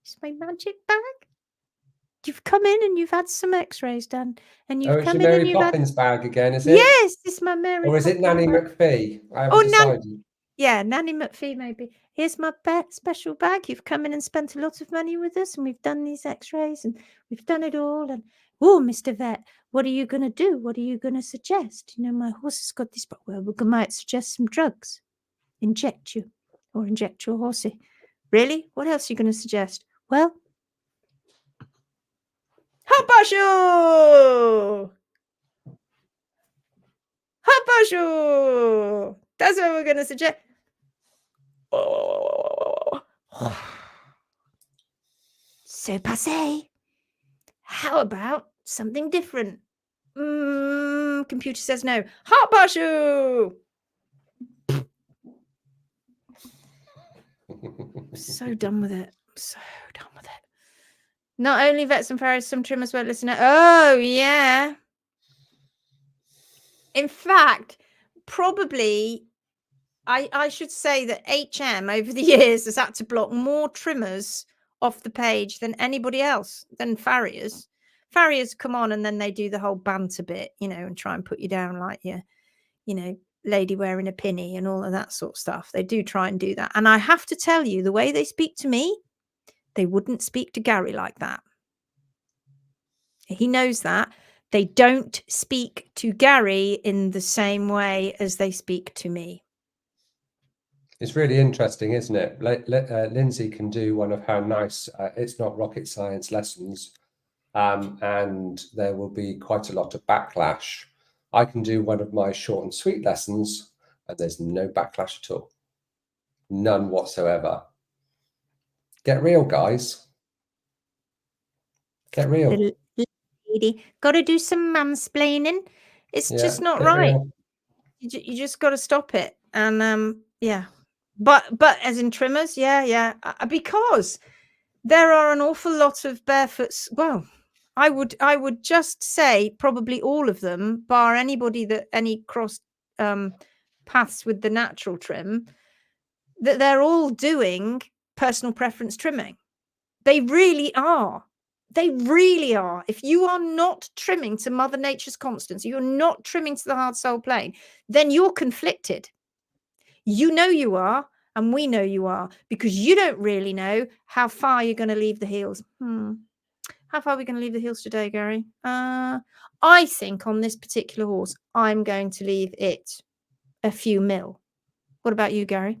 It's my magic bag. You've come in and you've had some x-rays done. And you've It's come your in Mary and you've Poppins bag again, is it? Yes, it's my Mary Or is it Poppins Nanny bag. McPhee? I haven't decided. Yeah, Nanny McPhee, maybe. Here's my special bag. You've come in and spent a lot of money with us, and we've done these x-rays, and we've done it all. And, oh, Mr. Vet, what are you going to do? What are you going to suggest? You know, my horse has got this, but well, we might suggest some drugs. Inject you, or inject your horsey. Really? What else are you going to suggest? Well, Hopashu! Hopashu! That's what we're going to suggest. So passé. How about something different? Computer says no. Hopashu! So done with it. So done with it. Not only vets and farriers, some trimmers won't listen. Oh, yeah. In fact, probably, I should say that HM over the years has had to block more trimmers off the page than anybody else, than farriers. Farriers come on and then they do the whole banter bit, you know, and try and put you down like you know, lady wearing a pinny and all of that sort of stuff. They do try and do that. And I have to tell you, the way they speak to me, they wouldn't speak to Gary like that. He knows that. They don't speak to Gary in the same way as they speak to me. It's really interesting, isn't it? Lindsay can do one of her nice, it's not rocket science lessons, and there will be quite a lot of backlash. I can do one of my short and sweet lessons, and there's no backlash at all. None whatsoever. Get real, guys. Get real. Little lady, got to do some mansplaining. It's just not right. You just got to stop it. And yeah, but as in trimmers, yeah, because there are an awful lot of barefoots. Well, I would just say probably all of them, bar anybody that any cross paths with the natural trim, that they're all doing personal preference trimming. They really are. They really are. If you are not trimming to Mother Nature's constants, you're not trimming to the hard soul plane, then you're conflicted. You know you are, and we know you are, because you don't really know how far you're going to leave the heels. How far are we going to leave the heels today, Gary? I think on this particular horse, I'm going to leave it a few mil. What about you, Gary?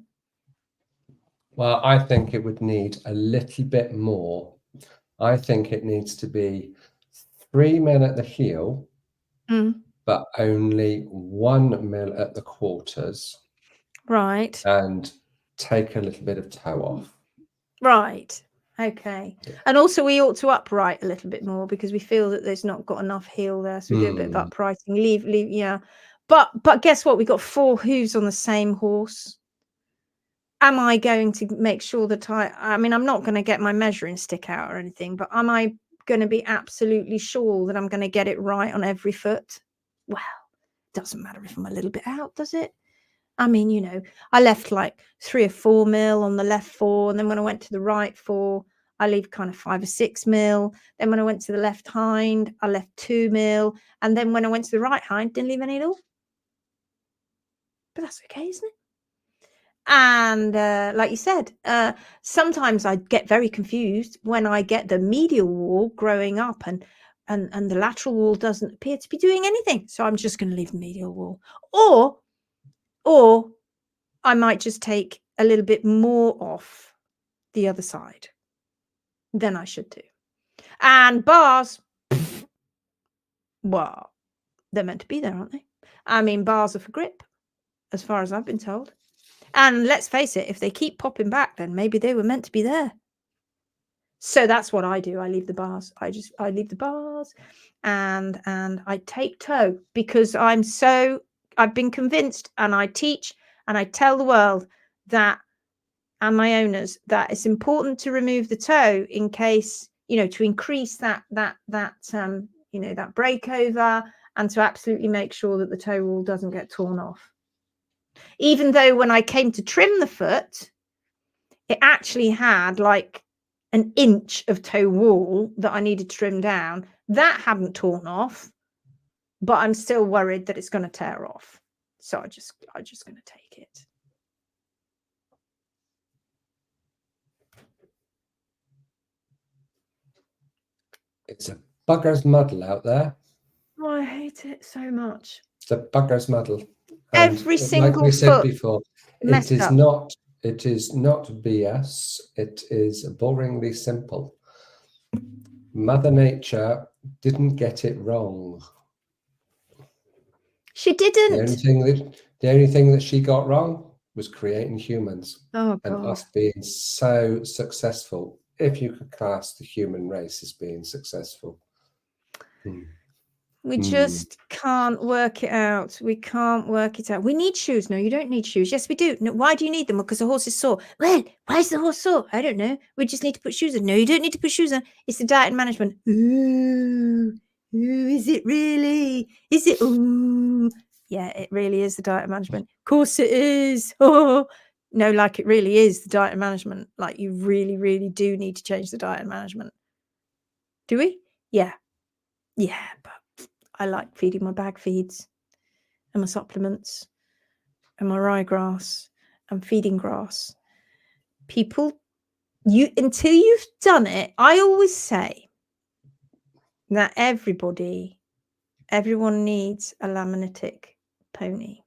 Well, I think it would need a little bit more. I think it needs to be 3 mil at the heel, but only 1 mil at the quarters. Right. And take a little bit of toe off. Right. Okay. Yeah. And also we ought to upright a little bit more because we feel that there's not got enough heel there. So we do a bit of uprighting. Leave, yeah. But guess what? We got 4 hooves on the same horse. Am I going to make sure that I mean, I'm not going to get my measuring stick out or anything, but am I going to be absolutely sure that I'm going to get it right on every foot? Well, doesn't matter if I'm a little bit out, does it? I mean, you know, I left like 3 or 4 mil on the left 4. And then when I went to the right 4, I leave kind of 5 or 6 mil. Then when I went to the left hind, I left 2 mil. And then when I went to the right hind, didn't leave any at all. But that's okay, isn't it? And like you said, sometimes I get very confused when I get the medial wall growing up and the lateral wall doesn't appear to be doing anything. So I'm just going to leave the medial wall. Or I might just take a little bit more off the other side than I should do. And bars, well, they're meant to be there, aren't they? I mean, bars are for grip, as far as I've been told. And let's face it, if they keep popping back, then maybe they were meant to be there. So that's what I do. I leave the bars. I leave the bars and I take toe because I've been convinced, and I teach and I tell the world that, and my owners, that it's important to remove the toe in case, you know, to increase that you know, that breakover, and to absolutely make sure that the toe wall doesn't get torn off. Even though when I came to trim the foot, it actually had like an inch of toe wall that I needed to trim down. That hadn't torn off, but I'm still worried that it's going to tear off. So I'm just going to take it. It's a bugger's muddle out there. Oh, I hate it so much. It's a bugger's muddle. Every single like we said before, it is not BS. It is boringly simple. Mother Nature didn't get it wrong. She didn't. The only thing that she got wrong was creating humans. Oh, God. And us being so successful, if you could class the human race as being successful. We just can't work it out. We can't work it out. We need shoes. No, you don't need shoes. Yes, we do. No, why do you need them? Because the horse is sore. Well, why is the horse sore? I don't know. We just need to put shoes on. No, you don't need to put shoes on. It's the diet and management. Ooh, is it really? Is it? Ooh. Yeah, it really is the diet and management. Of course it is. Oh, no, like it really is the diet and management. Like you really, really do need to change the diet and management. Do we? Yeah. Yeah, but I like feeding my bag feeds and my supplements and my ryegrass and feeding grass. People, until you've done it, I always say that everyone needs a laminitic pony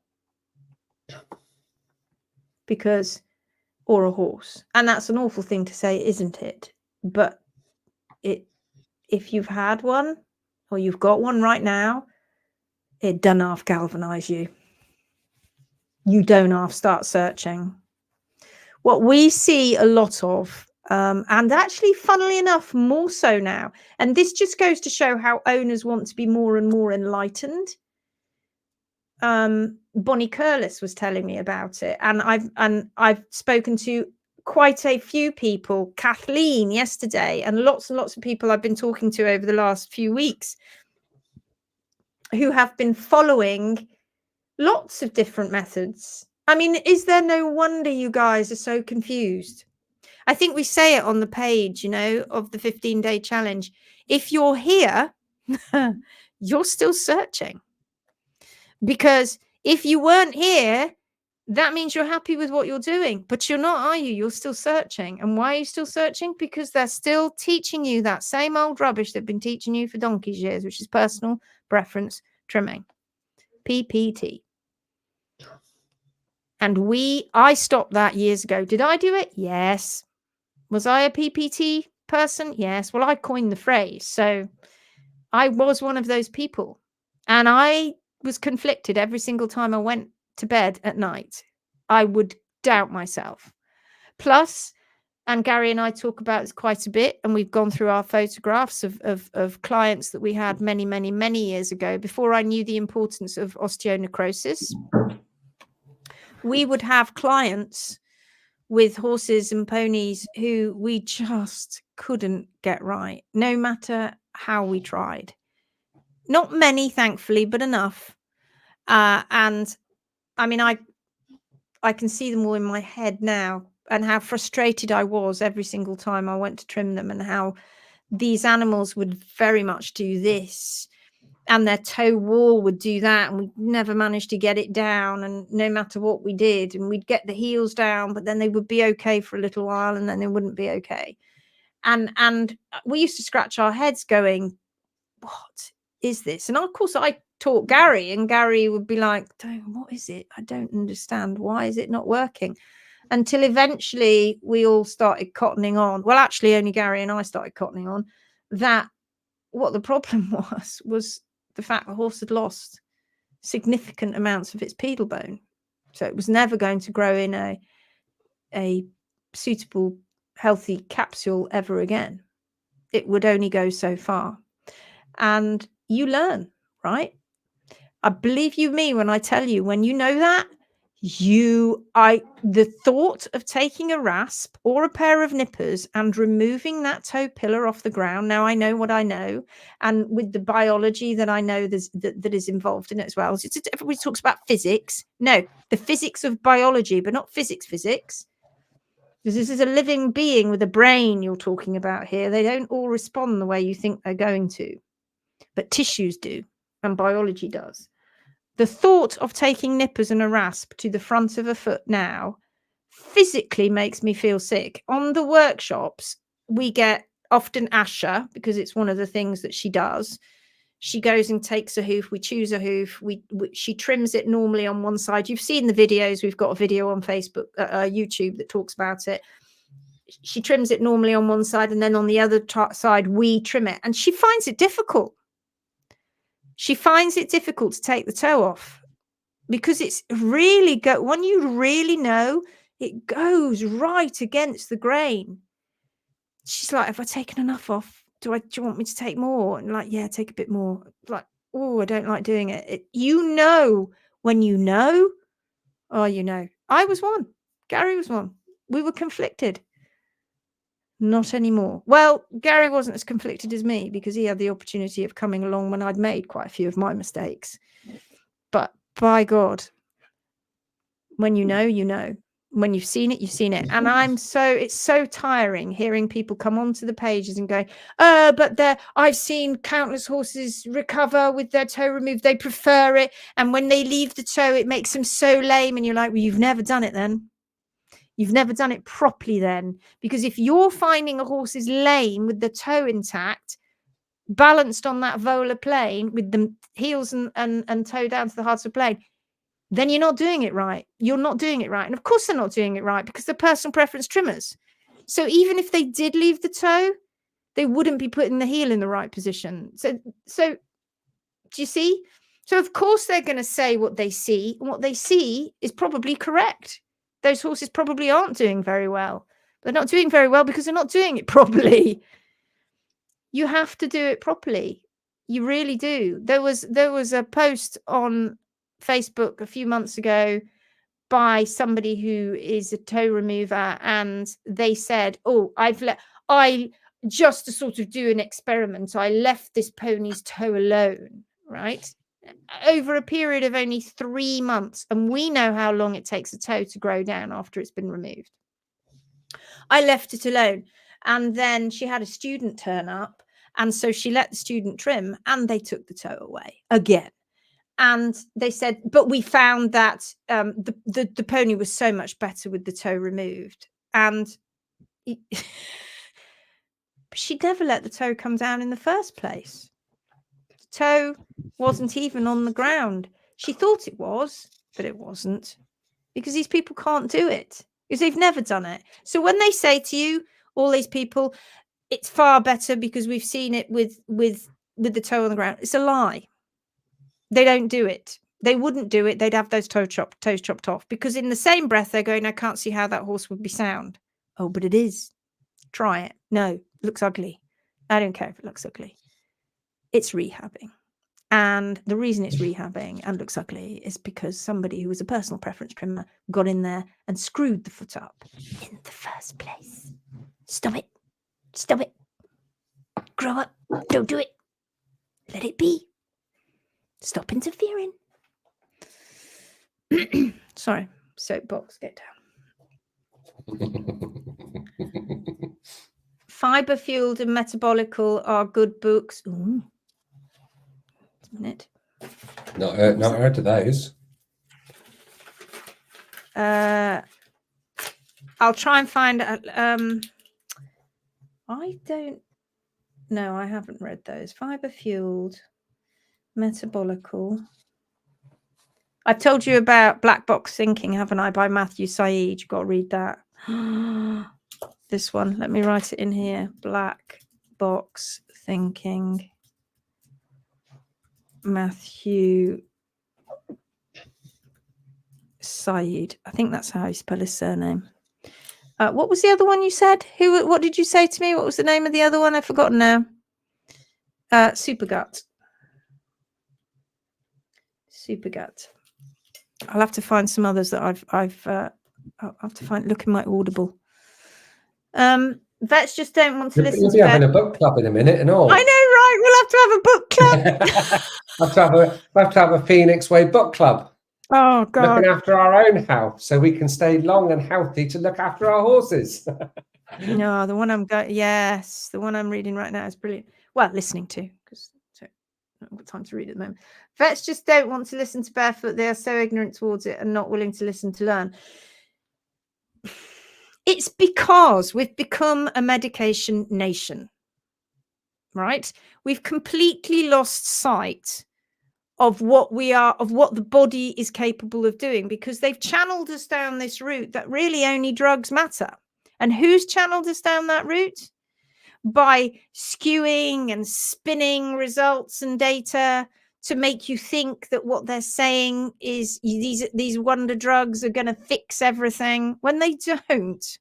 or a horse. And that's an awful thing to say, isn't it? But if you've had one, or you've got one right now, it doesn't half galvanize you. You don't half start searching. What we see a lot of, and actually, funnily enough, more so now, and this just goes to show how owners want to be more and more enlightened. Bonnie Curlis was telling me about it, and I've spoken to quite a few people, Kathleen yesterday, and lots of people I've been talking to over the last few weeks who have been following lots of different methods. I mean, is there no wonder you guys are so confused? I think we say it on the page, you know, of the 15-day challenge. If you're here, you're still searching. Because if you weren't here, that means you're happy with what you're doing, but you're not, are you? You're still searching. And why are you still searching? Because they're still teaching you that same old rubbish they've been teaching you for donkey's years, which is personal preference trimming, PPT. And I stopped that years ago. Did I do it? Yes. Was I a PPT person? Yes. Well, I coined the phrase. So I was one of those people. And I was conflicted every single time I went to bed at night. I would doubt myself. Plus, and Gary and I talk about this quite a bit, and we've gone through our photographs of clients that we had many, many, many years ago, before I knew the importance of osteonecrosis. We would have clients with horses and ponies who we just couldn't get right, no matter how we tried. Not many, thankfully, but enough. And I mean, I can see them all in my head now, and how frustrated I was every single time I went to trim them, and how these animals would very much do this, and their toe wall would do that, and we'd never managed to get it down, and no matter what we did, and we'd get the heels down, but then they would be okay for a little while, and then they wouldn't be okay. And we used to scratch our heads going, what is this? And of course I taught Gary, and Gary would be like, what is it? I don't understand. Why is it not working? Until eventually we all started cottoning on. Well, actually only Gary and I started cottoning on that what the problem was the fact the horse had lost significant amounts of its pedal bone. So it was never going to grow in a suitable, healthy capsule ever again. It would only go so far. And you learn, right? I believe you me when I tell you, when you know that, the thought of taking a rasp or a pair of nippers and removing that toe pillar off the ground. Now I know what I know, and with the biology that I know that is involved in it as well. Everybody talks about physics. No, the physics of biology, but not physics. Because this is a living being with a brain you're talking about here. They don't all respond the way you think they're going to, but tissues do, and biology does. The thought of taking nippers and a rasp to the front of a foot now physically makes me feel sick. On the workshops, we get often Asha, because it's one of the things that she does. She goes and takes a hoof. We choose a hoof. She trims it normally on one side. You've seen the videos. We've got a video on Facebook, YouTube that talks about it. She trims it normally on one side, and then on the other side, we trim it. And she finds it difficult. She finds it difficult to take the toe off, because it's really when you really know, it goes right against the grain. She's like, have I taken enough off? Do you want me to take more? And like, yeah, take a bit more. Like, oh, I don't like doing it. You know, when you know, you know. I was one. Gary was one. We were conflicted. Not anymore. Well, Gary wasn't as conflicted as me, because he had the opportunity of coming along when I'd made quite a few of my mistakes. But by God, when you know, you know. When you've seen it, you've seen it. And it's so tiring hearing people come onto the pages and go, but I've seen countless horses recover with their toe removed. They prefer it. And when they leave the toe, it makes them so lame. And you're like, well, you've never done it then. You've never done it properly then. Because if you're finding a horse is lame with the toe intact, balanced on that volar plane with the heels and toe down to the heart of the plane, then you're not doing it right. You're not doing it right. And of course they're not doing it right, because they're personal preference trimmers. So even if they did leave the toe, they wouldn't be putting the heel in the right position. So do you see? So of course they're going to say what they see, and what they see is probably correct. Those horses probably aren't doing very well. They're not doing very well because they're not doing it properly. You have to do it properly. You really do. There was a post on Facebook a few months ago by somebody who is a toe remover, and they said, I just to sort of do an experiment, I left this pony's toe alone, right? Over a period of only 3 months. And we know how long it takes a toe to grow down after it's been removed. I left it alone. And then she had a student turn up, And so she let the student trim, and they took the toe away again. And they said, but we found that the pony was so much better with the toe removed. And she never let the toe come down in the first place. The toe wasn't even on the ground. She thought it was, but it wasn't, because these people can't do it, because they've never done it. So when they say to you, all these people, it's far better because we've seen it with the toe on the ground, it's a lie. They don't do it. They wouldn't do it. They'd have those toes chopped off, because in the same breath they're going, I can't see how that horse would be sound. Oh, but it is. Try it. No, it looks ugly. I don't care if it looks ugly. It's rehabbing. And the reason it's rehabbing and looks ugly is because somebody who was a personal preference trimmer got in there and screwed the foot up in the first place. Stop it. Stop it. Grow up. Don't do it. Let it be. Stop interfering. Sorry, soapbox, get down. Fiber Fueled and Metabolical are good books. Ooh. A minute. Not heard of those. I'll try and find. I don't. No, I haven't read those. Fiber Fueled, Metabolical. I've told you about Black Box Thinking, haven't I, by Matthew Said. You've got to read that. This one. Let me write it in here. Black Box Thinking. Matthew Said. I think that's how you spell his surname. What was the other one you said? What did you say to me? What was the name of the other one? I've forgotten now. Supergut. Supergut. I'll have to find some others that I'll have to look in my Audible. Vets just don't want to listen You'll to be having a book club in a minute and all. I know, right? We'll have to have a book club. we'll have to have a Phoenix Way book club. Oh, God. Looking after our own health so we can stay long and healthy to look after our horses. No, the one the one I'm reading right now is brilliant. Well, listening to, because I haven't got time to read at the moment. Vets just don't want to listen to barefoot. They are so ignorant towards it and not willing to listen to learn. It's because we've become a medication nation, right? We've completely lost sight of what we are, of what the body is capable of doing, because they've channeled us down this route that really only drugs matter. And who's channeled us down that route? By skewing and spinning results and data to make you think that what they're saying is these wonder drugs are going to fix everything, when they don't.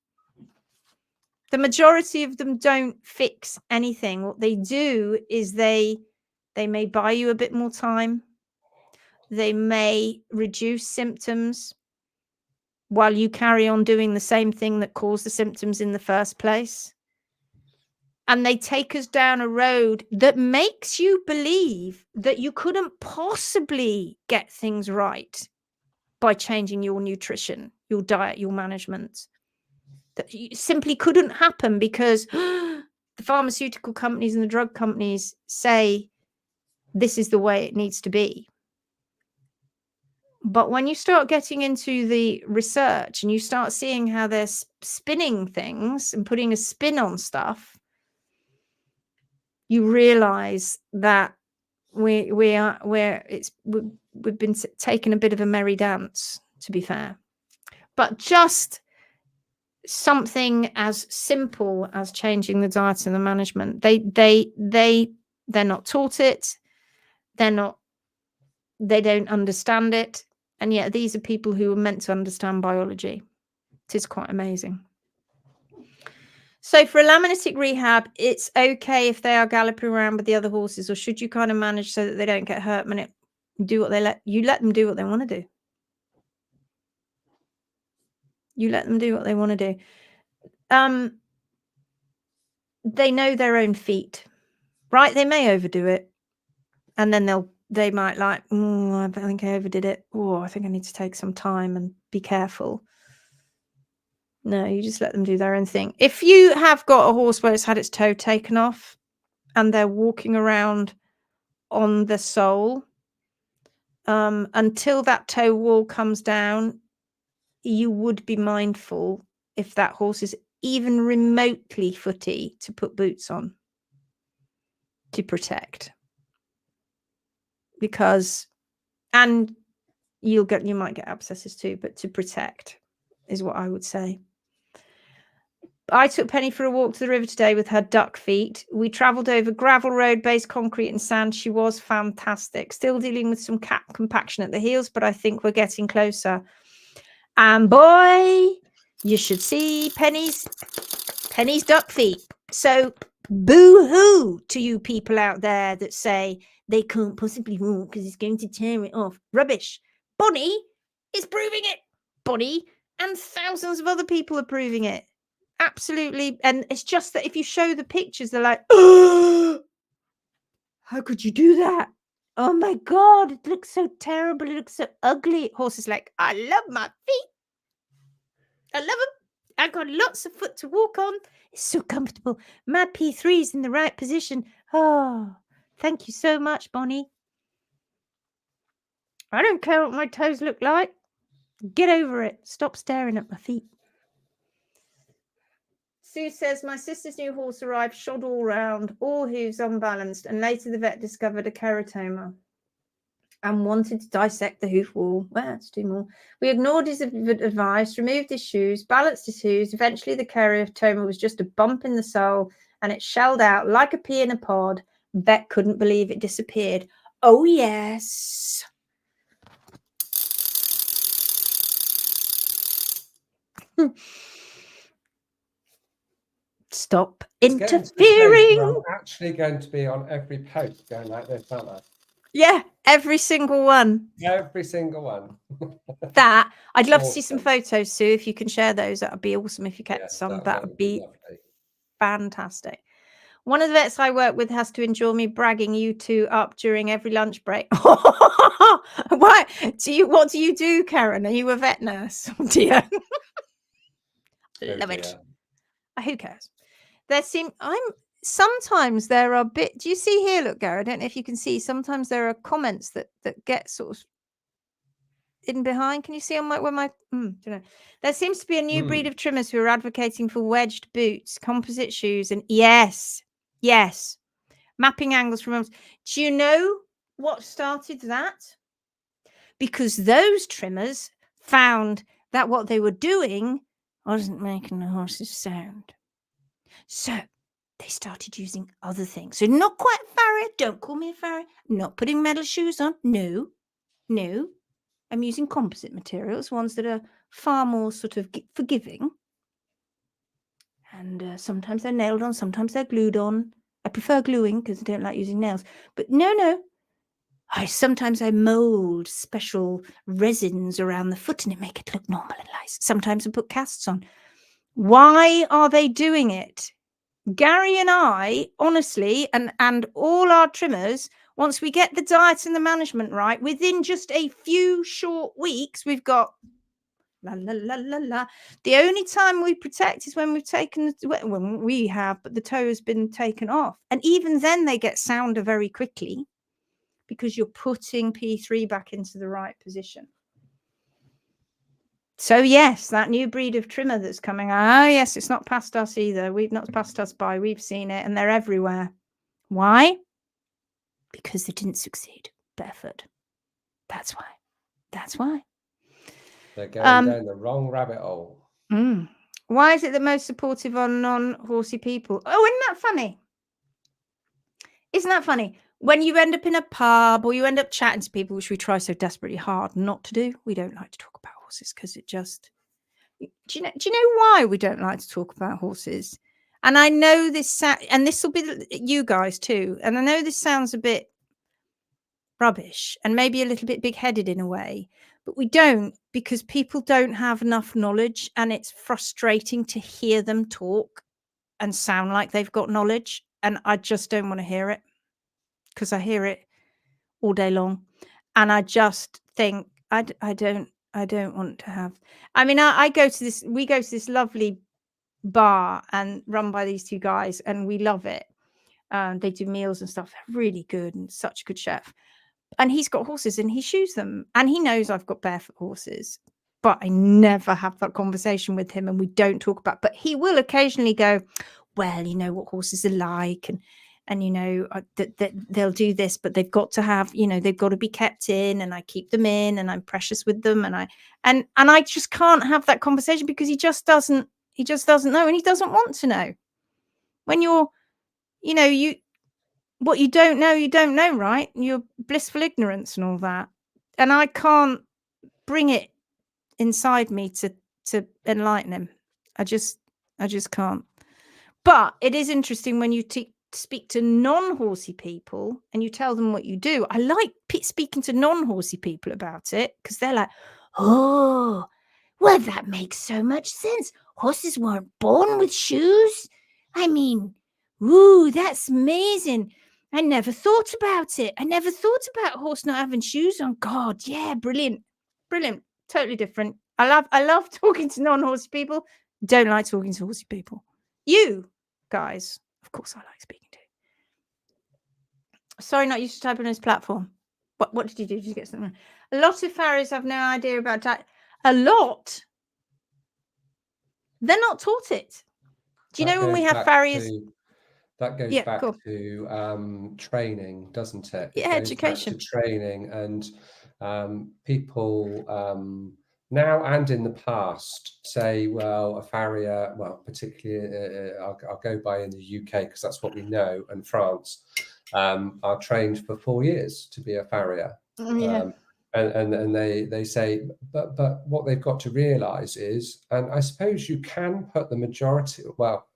The majority of them don't fix anything. What they do is they may buy you a bit more time. They may reduce symptoms while you carry on doing the same thing that caused the symptoms in the first place. And they take us down a road that makes you believe that you couldn't possibly get things right by changing your nutrition, your diet, your management. That simply couldn't happen because the pharmaceutical companies and the drug companies say this is the way it needs to be. But when you start getting into the research and you start seeing how they're spinning things and putting a spin on stuff, you realize that we've been taking a bit of a merry dance, to be fair. But just something as simple as changing the diet and the management, they're not taught it. They don't understand it. And yet these are people who are meant to understand biology. It is quite amazing. So for a laminitic rehab, it's okay if they are galloping around with the other horses, or should you kind of manage so that they don't get hurt when you let them do what they want to do. You let them do what they want to do. They know their own feet, right? They may overdo it, and then they might like, I think I overdid it. Oh, I think I need to take some time and be careful. No, you just let them do their own thing. If you have got a horse where it's had its toe taken off and they're walking around on the sole, until that toe wall comes down, you would be mindful if that horse is even remotely footy to put boots on to protect, because, and you might get abscesses too, but to protect is what I would say. I took Penny for a walk to the river today with her duck feet. We travelled over gravel road, base concrete and sand. She was fantastic. Still dealing with some compaction at the heels, but I think we're getting closer. And boy, you should see Penny's duck feet. So boo-hoo to you people out there that say they can't possibly walk because it's going to tear it off. Rubbish. Bonnie is proving it. Bonnie and thousands of other people are proving it. Absolutely. And it's just that if you show the pictures, they're like, oh, how could you do that? Oh my God, it looks so terrible. It looks so ugly. Horse is like, I love my feet. I love them. I've got lots of foot to walk on. It's so comfortable. My P3 is in the right position. Oh, thank you so much, Bonnie. I don't care what my toes look like. Get over it. Stop staring at my feet. Sue says, my sister's new horse arrived, shod all round, all hooves unbalanced, and later the vet discovered a keratoma and wanted to dissect the hoof wall. Well, let's do more. We ignored his advice, removed his shoes, balanced his hooves. Eventually, the keratoma was just a bump in the sole, and it shelled out like a pea in a pod. Vet couldn't believe it disappeared. Oh, yes. Stop interfering. I'm actually going to be on every post going like this, aren't I? Yeah, every single one. Every single one. That I'd love to see some photos, Sue. If you can share those, that would be awesome. If you kept some, that would be lovely. Fantastic. One of the vets I work with has to endure me bragging you two up during every lunch break. Why? What do you do, Karen? Are you a vet nurse? Oh dear. Love it. Who cares? Sometimes there are do you see here, look, Gary, I don't know if you can see, sometimes there are comments that get sort of hidden behind. Can you see on don't know. There seems to be a new breed of trimmers who are advocating for wedged boots, composite shoes, and yes, mapping angles from arms. Do you know what started that? Because those trimmers found that what they were doing wasn't making the horses sound. So they started using other things. So not quite Farrier. Don't call me a Farrier. Not putting metal shoes on. No. I'm using composite materials, ones that are far more sort of forgiving. And sometimes they're nailed on, sometimes they're glued on. I prefer gluing because I don't like using nails. But no. Sometimes I mold special resins around the foot and it make it look normal and nice. Sometimes I put casts on. Why are they doing it? Gary and I, honestly, and all our trimmers, once we get the diet and the management right, within just a few short weeks, we've got The only time we protect is when we've taken, when we have, but the toe has been taken off. And even then they get sounder very quickly because you're putting P3 back into the right position. So yes, that new breed of trimmer that's coming. Oh yes, it's not past us either. We've not passed us by. We've seen it and they're everywhere. Why? Because they didn't succeed barefoot. That's why. That's why. They're going down the wrong rabbit hole. Why is it the most supportive on non-horsey people? Oh, isn't that funny? Isn't that funny? When you end up in a pub or you end up chatting to people, which we try so desperately hard not to do, we don't like to talk about horses because it just... Do you know why we don't like to talk about horses? And I know this, and this will be you guys too, and I know this sounds a bit rubbish and maybe a little bit big-headed in a way, but we don't, because people don't have enough knowledge and it's frustrating to hear them talk and sound like they've got knowledge, and I just don't want to hear it because I hear it all day long and I just think I don't want to have. I mean, we go to this lovely bar and run by these two guys and we love it. They do meals and stuff. They're really good and such a good chef. And he's got horses and he shoes them. And he knows I've got barefoot horses. But I never have that conversation with him and we don't talk about. But he will occasionally go, well, you know what horses are like, and you know that they'll do this, but they've got to have, you know, they've got to be kept in, and I keep them in, and I'm precious with them, and I just can't have that conversation because he just doesn't know, and he doesn't want to know. When you're, you know, what you don't know, right? You're blissful ignorance and all that, and I can't bring it inside me to enlighten him. I just can't. But it is interesting when you speak to non-horsey people and you tell them what you do. I like speaking to non-horsey people about it because they're like, oh, well, that makes so much sense. Horses weren't born with shoes. I mean, ooh, that's amazing. I never thought about it. I never thought about a horse not having shoes on. God, yeah, brilliant. Brilliant. Totally different. I love talking to non-horsey people. Don't like talking to horsey people. You guys, of course I like speaking to. Sorry, not used to type on his platform. What did you do? Did you get something? A lot of farriers have no idea about that. A lot. They're not taught it. Do you know when we have farriers? That goes back to training, doesn't it? Yeah, education. Back to training, and people now and in the past say, well, a farrier, well, particularly I'll go by in the UK because that's what we know, and France, are trained for 4 years to be a farrier. Yeah. And they say, but what they've got to realise is, and I suppose you can put the majority, well,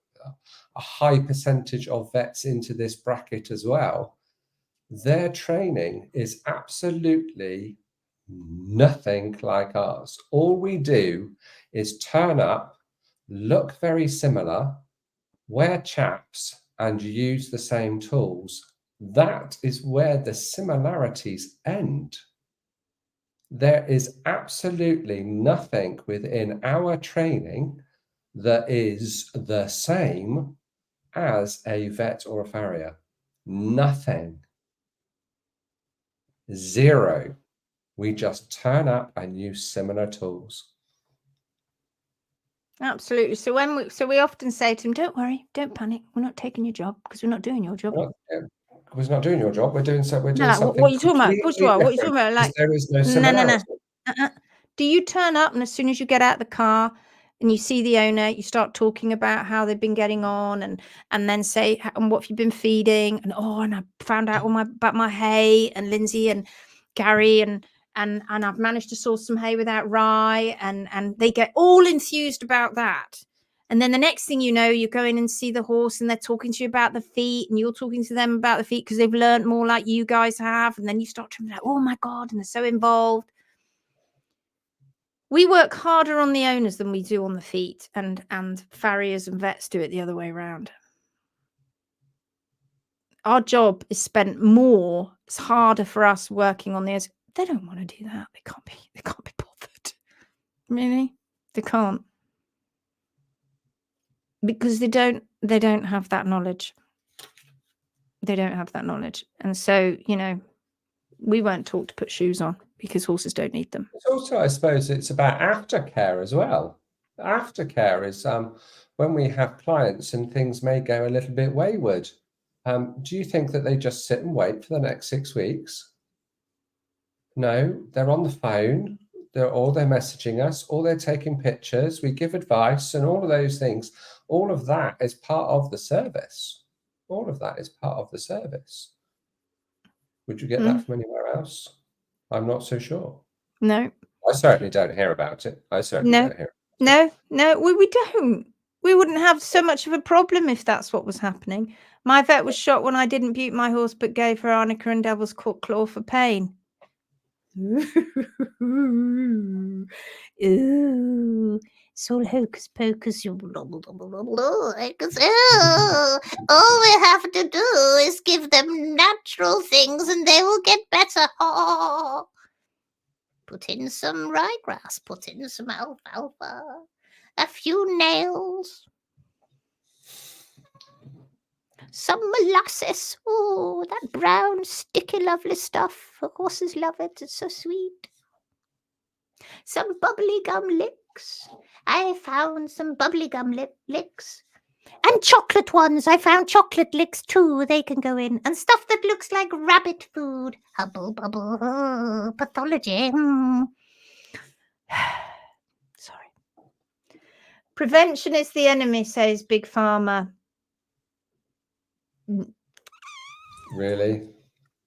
a high percentage of vets into this bracket as well, their training is absolutely nothing like ours. All we do is turn up, look very similar, wear chaps, and use the same tools. That is where the similarities end. There is absolutely nothing within our training that is the same as a vet or a farrier. Nothing. Zero. We just turn up and use similar tools. Absolutely. So we often say to him, don't worry, don't panic. We're not taking your job because we're not doing your job. We're not doing your job. We're doing something. What are you talking about? Of course you are. What are you talking about? Like, there is no similarity. No. Do you turn up and as soon as you get out the car and you see the owner, you start talking about how they've been getting on, and then say, and what have you been feeding? And and I found out about my hay, and Lindsay and Gary and I've managed to source some hay without rye, and they get all enthused about that. And then the next thing you know, you go in and see the horse and they're talking to you about the feet, and you're talking to them about the feet because they've learned more like you guys have. And then you start to be like, oh my God, and they're so involved. We work harder on the owners than we do on the feet, and farriers and vets do it the other way around. Our job is spent more. It's harder for us working on the owners. They don't want to do that. They can't be bothered. Really? They can't. Because they don't have that knowledge. They don't have that knowledge. And so, you know, we weren't taught to put shoes on because horses don't need them. It's also, I suppose, it's about aftercare as well. Aftercare is when we have clients and things may go a little bit wayward. Do you think that they just sit and wait for the next 6 weeks? No, they're on the phone, they're messaging us, or they're taking pictures, we give advice and all of those things. All of that is part of the service. All of that is part of the service. Would you get that from anywhere else? I'm not so sure. No. I certainly don't hear about it. I certainly don't hear it. No, we don't. We wouldn't have so much of a problem if that's what was happening. My vet was shot when I didn't butte my horse but gave her arnica and devil's claw for pain. Ooh, it's all hocus pocus. All we have to do is give them natural things and they will get better. Put in some ryegrass, put in some alfalfa, a few nails. Some molasses. Oh, that brown, sticky, lovely stuff. Horses love it. It's so sweet. Some bubbly gum licks. I found some bubbly gum licks. And chocolate ones. I found chocolate licks too. They can go in. And stuff that looks like rabbit food. Hubble bubble. Oh, pathology. Sorry. Prevention is the enemy, says Big Pharma. Really?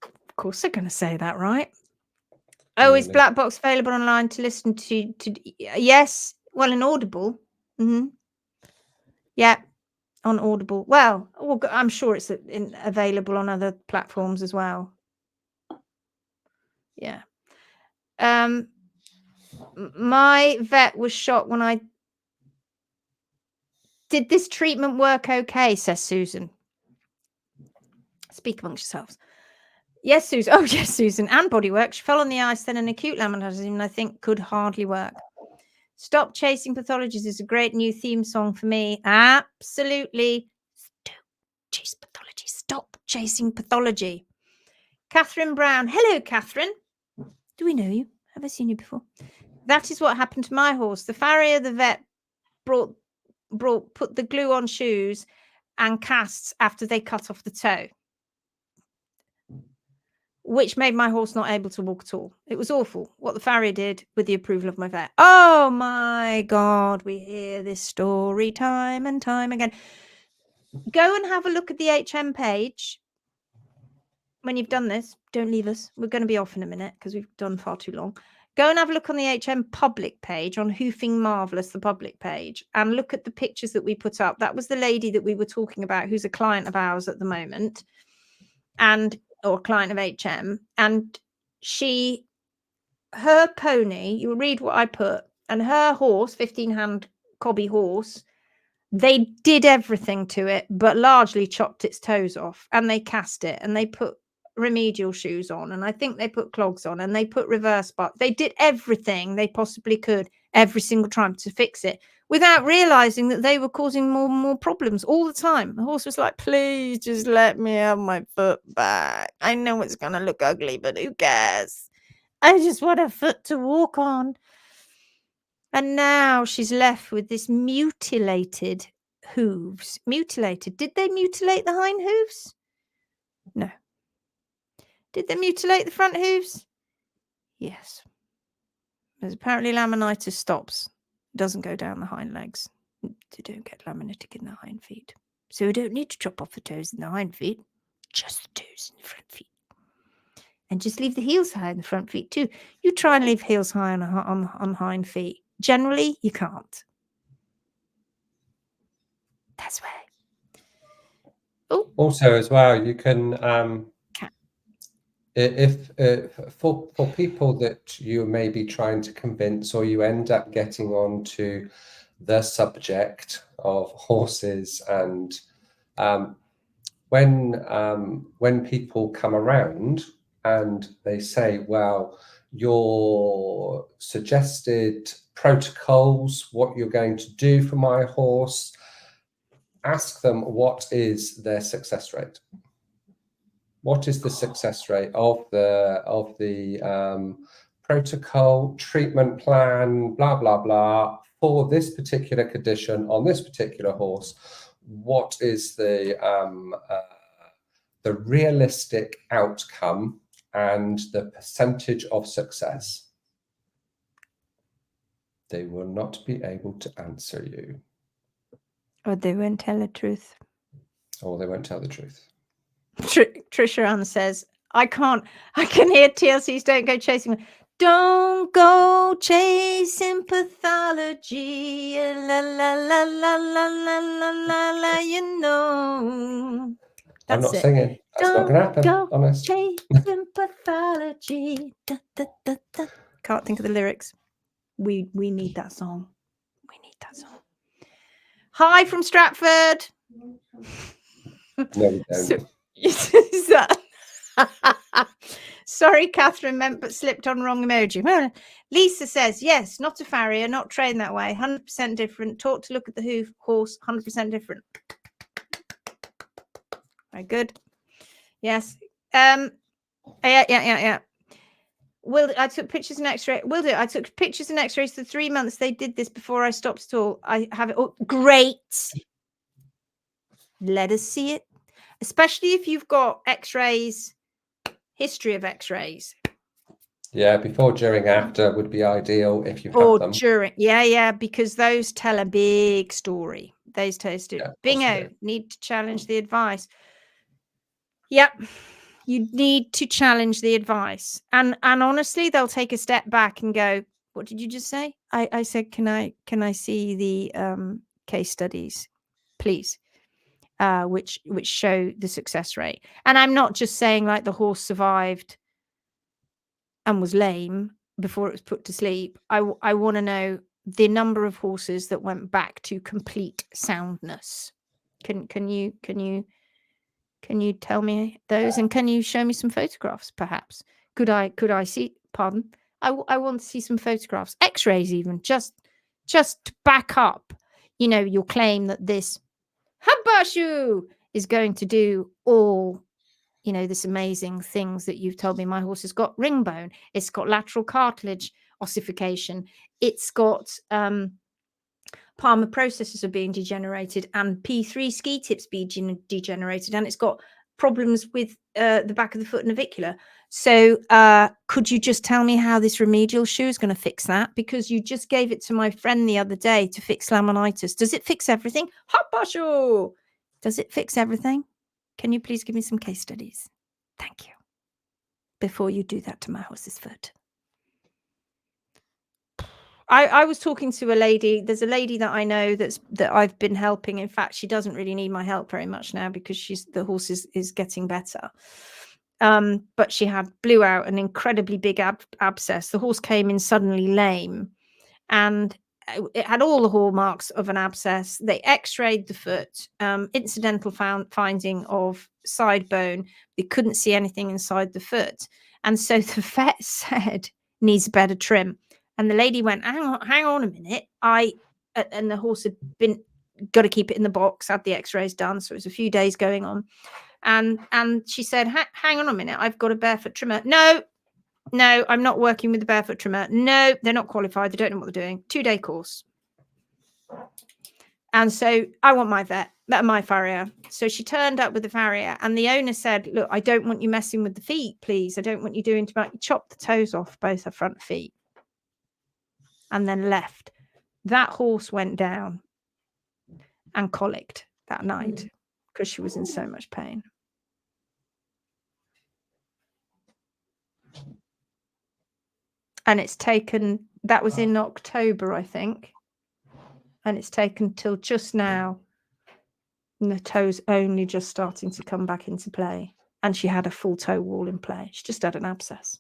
Of course they're going to say that, right? Oh, is Really? Black Box available online to listen to? Yes. Well, in Audible. Yeah, on Audible. Well, I'm sure it's available on other platforms as well. Yeah. My vet was shocked when I did this treatment work okay, says Susan. Speak amongst yourselves. Yes, Susan. Oh, yes, Susan. And bodywork. She fell on the ice, then an acute laminitis, and I think could hardly work. Stop Chasing Pathologies is a great new theme song for me. Absolutely. Don't chase pathology. Stop chasing pathology. Catherine Brown. Hello, Catherine. Do we know you? Have I seen you before? That is what happened to my horse. The farrier, the vet, put the glue on shoes and casts after they cut off the toe, which made my horse not able to walk at all. It was awful what the farrier did with the approval of my vet. Oh my God, we hear this story time and time again. Go and have a look at the HM page. When you've done this, don't leave us. We're going to be off in a minute because we've done far too long. Go and have a look on the HM public page, on Hoofing Marvellous, the public page, and look at the pictures that we put up. That was the lady that we were talking about, who's a client of ours at the moment, or a client of HM. And her pony, you'll read what I put, and her horse, 15-hand cobby horse, they did everything to it, but largely chopped its toes off, and they cast it, and they put remedial shoes on, and I think they put clogs on, and they put reverse bar. They did everything they possibly could every single time to fix it without realizing that they were causing more and more problems all the time. The horse was like, please just let me have my foot back. I know it's going to look ugly, but who cares? I just want a foot to walk on. And now she's left with this mutilated hooves. Mutilated. Did they mutilate the hind hooves? No. Did they mutilate the front hooves? Yes. Because apparently laminitis stops. Doesn't go down the hind legs. You don't get laminitic in the hind feet. So we don't need to chop off the toes in the hind feet. Just the toes in the front feet. And just leave the heels high in the front feet too. You try and leave heels high on hind feet. Generally, you can't. That's why. Oh. Also, as well, you can if for people that you may be trying to convince, or you end up getting onto the subject of horses, and when people come around and they say, well, your suggested protocols, what you're going to do for my horse, ask them what is their success rate. What is the success rate of the protocol, treatment plan, blah, blah, blah, for this particular condition on this particular horse? What is the realistic outcome and the percentage of success? They will not be able to answer you. Or they won't tell the truth. Or they won't tell the truth. Trisha Ann says, I can hear TLC's Don't Go Chasing. Don't go chasing pathology. La la la la la la la la la, you know. I'm not singing. That's not going to happen, honest. Chasing pathology. Da, da, da, da. Can't think of the lyrics. We need that song. We need that song. Hi from Stratford. No, we don't. Is that? Sorry, Catherine meant but slipped on wrong emoji. Lisa says, yes, not a farrier, not trained that way, 100% different. Taught to look at the hoof, horse, 100% different. Very good. Yes. Yeah. I took pictures and X-ray. Will do. I took pictures and X-rays for 3 months. They did this before I stopped at all. I have it. Oh, great. Let us see it, especially if you've got X-rays, history of X-rays. Yeah, before, during, after would be ideal if you have Or them. during. Yeah, because those tell a big story. Those tell a story. Yeah, Bingo. Need to challenge the advice. Yep. You need to challenge the advice. And honestly, they'll take a step back and go, what did you just say? I said, can I see the case studies, please? Which show the success rate. And I'm not just saying like the horse survived and was lame before it was put to sleep. I want to know the number of horses that went back to complete soundness. Can you tell me those, and can you show me some photographs perhaps? Could I see, pardon? I want to see some photographs, X-rays even, just to back up, your claim that this habashu is going to do all, this amazing things that you've told me. My horse has got ring bone. It's got lateral cartilage ossification. It's got palmar processes are being degenerated and P3 ski tips being degenerated, and it's got problems with the back of the foot and navicular. So could you just tell me how this remedial shoe is going to fix that? Because you just gave it to my friend the other day to fix laminitis. Does it fix everything? Habashu! Does it fix everything? Can you please give me some case studies? Thank you. Before you do that to my horse's foot. I was talking to a lady. There's a lady that I know that I've been helping. In fact, she doesn't really need my help very much now because the horse is getting better. But she blew out an incredibly big abscess. The horse came in suddenly lame, and it had all the hallmarks of an abscess. They X-rayed the foot, incidental finding of side bone. They couldn't see anything inside the foot, and so the vet said needs a better trim. And the lady went, hang on a minute. And the horse had got to keep it in the box, had the X-rays done. So it was a few days going on. And she said, hang on a minute. I've got a barefoot trimmer. No, I'm not working with the barefoot trimmer. No, they're not qualified. They don't know what they're doing. 2-day course. And so I want my farrier. So she turned up with the farrier, and the owner said, look, I don't want you messing with the feet, please. I don't want you doing too much. Chop the toes off both her front feet. And then left. That horse went down and colicked that night because she was in so much pain. And it's taken, that was in October, I think. And it's taken till just now. And the toes only just starting to come back into play. And she had a full toe wall in play. She just had an abscess.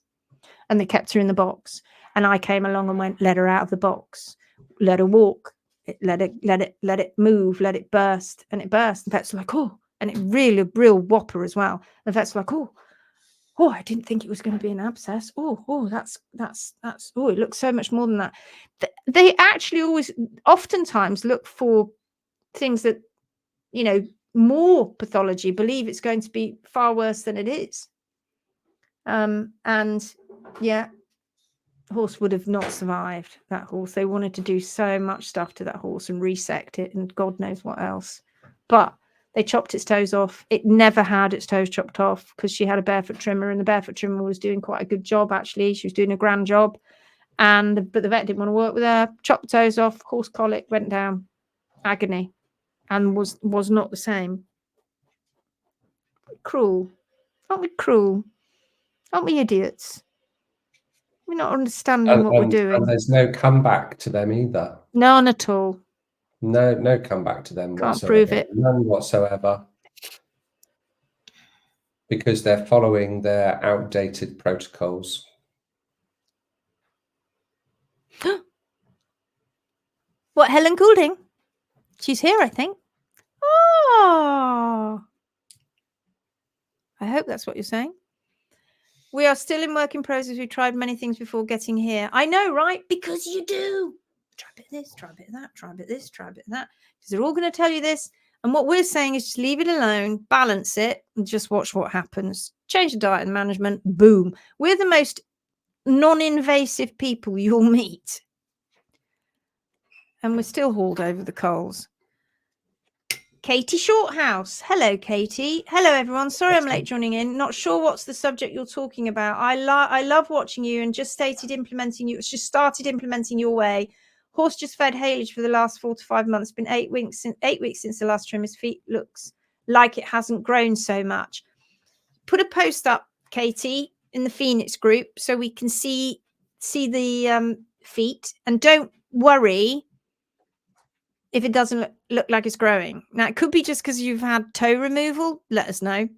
And they kept her in the box. And I came along and went, let her out of the box, let her walk, let it move, let it burst. And it burst. The vets were like, oh, and it really a real whopper as well. The vets were like, oh, I didn't think it was going to be an abscess. Oh, that's oh, it looks so much more than that. They actually oftentimes look for things that, more pathology, believe it's going to be far worse than it is. And yeah, horse would have not survived, that horse. They wanted to do so much stuff to that horse and resect it and God knows what else. But they chopped its toes off. It never had its toes chopped off because she had a barefoot trimmer, and the barefoot trimmer was doing quite a good job, actually. She was doing a grand job. But the vet didn't want to work with her. Chopped the toes off, horse colic, went down. Agony. And was not the same. Cruel. Aren't we cruel? Aren't we idiots? We're not understanding what we're doing. And there's no comeback to them either. None at all. No comeback to them. Can't whatsoever. prove it. None whatsoever. Because they're following their outdated protocols. What, Helen Goulding? She's here, I think. Oh. I hope that's what you're saying. We are still in work in process. We tried many things before getting here. I know, right? Because you do. Try a bit of this, try a bit of that, try a bit of this, try a bit of that. Because they're all going to tell you this, And what we're saying is just leave it alone, balance it, and just watch what happens. Change the diet and management, boom. We're the most non-invasive people you'll meet. And we're still hauled over the coals. Katie Shorthouse. Hello, Katie. Hello, everyone. Sorry I'm late joining in. Not sure what's the subject you're talking about. I love watching you and just started implementing your way. Horse just fed haylage for the last 4 to 5 months. Been 8 weeks since the last trim. His feet looks like it hasn't grown so much. Put a post up, Katie, in the Phoenix group so we can see the feet, and don't worry if it doesn't look like it's growing. Now, it could be just because you've had toe removal. Let us know.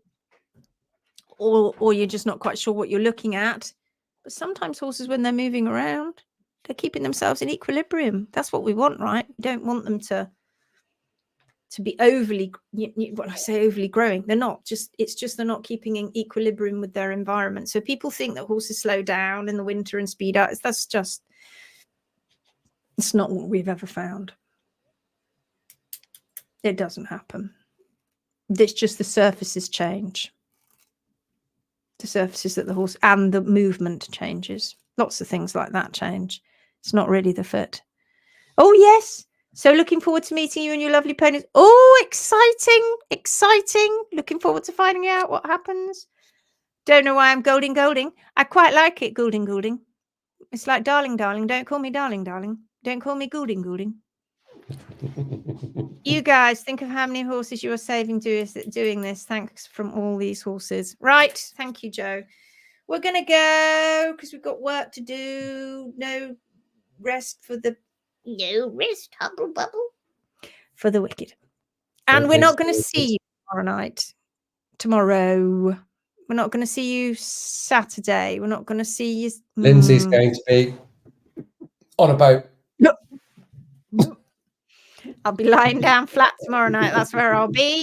Or you're just not quite sure what you're looking at. But sometimes horses, when they're moving around, they're keeping themselves in equilibrium. That's what we want, right? We don't want them to be overly, when I say overly growing, they're not. It's just they're not keeping in equilibrium with their environment. So people think that horses slow down in the winter and speed up. It's not what we've ever found. It doesn't happen. It's just the surfaces change. The surfaces that the horse and the movement changes. Lots of things like that change. It's not really the foot. Oh, yes. So looking forward to meeting you and your lovely ponies. Oh, exciting. Exciting. Looking forward to finding out what happens. Don't know why I'm golding. I quite like it, golding. It's like darling. Don't call me darling. Don't call me golding. You guys, think of how many horses you are saving doing this. Thanks from all these horses. Right. Thank you, Joe. We're going to go because we've got work to do. No rest, hubble bubble. For the wicked. And we're not going to see you tomorrow. We're not going to see you Saturday. We're not going to see you. Lindsay's going to be on a boat. I'll be lying down flat tomorrow night. That's where I'll be,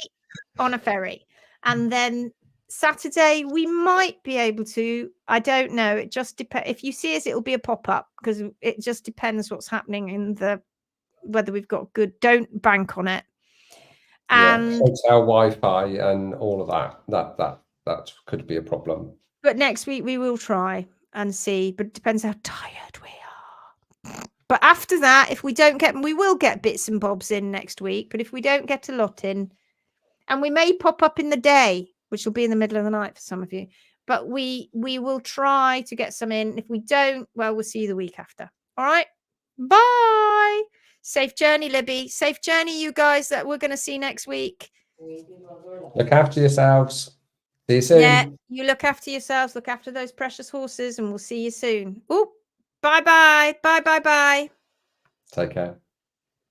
on a ferry. And then Saturday, we might be able to. I don't know. It just depends. If you see us, it'll be a pop-up because it just depends what's happening in whether we've got good. Don't bank on it. And hotel Wi-Fi and all of that could be a problem. But next week we will try and see. But it depends how tired we are. But after that, if we don't get, we will get bits and bobs in next week. But if we don't get a lot in, and we may pop up in the day, which will be in the middle of the night for some of you, but we will try to get some in. If we don't, well, we'll see you the week after. All right. Bye. Safe journey, Libby. Safe journey, you guys that we're going to see next week. Look after yourselves. See you soon. Yeah, you look after yourselves. Look after those precious horses, and we'll see you soon. Oh, bye-bye. Bye. Take care.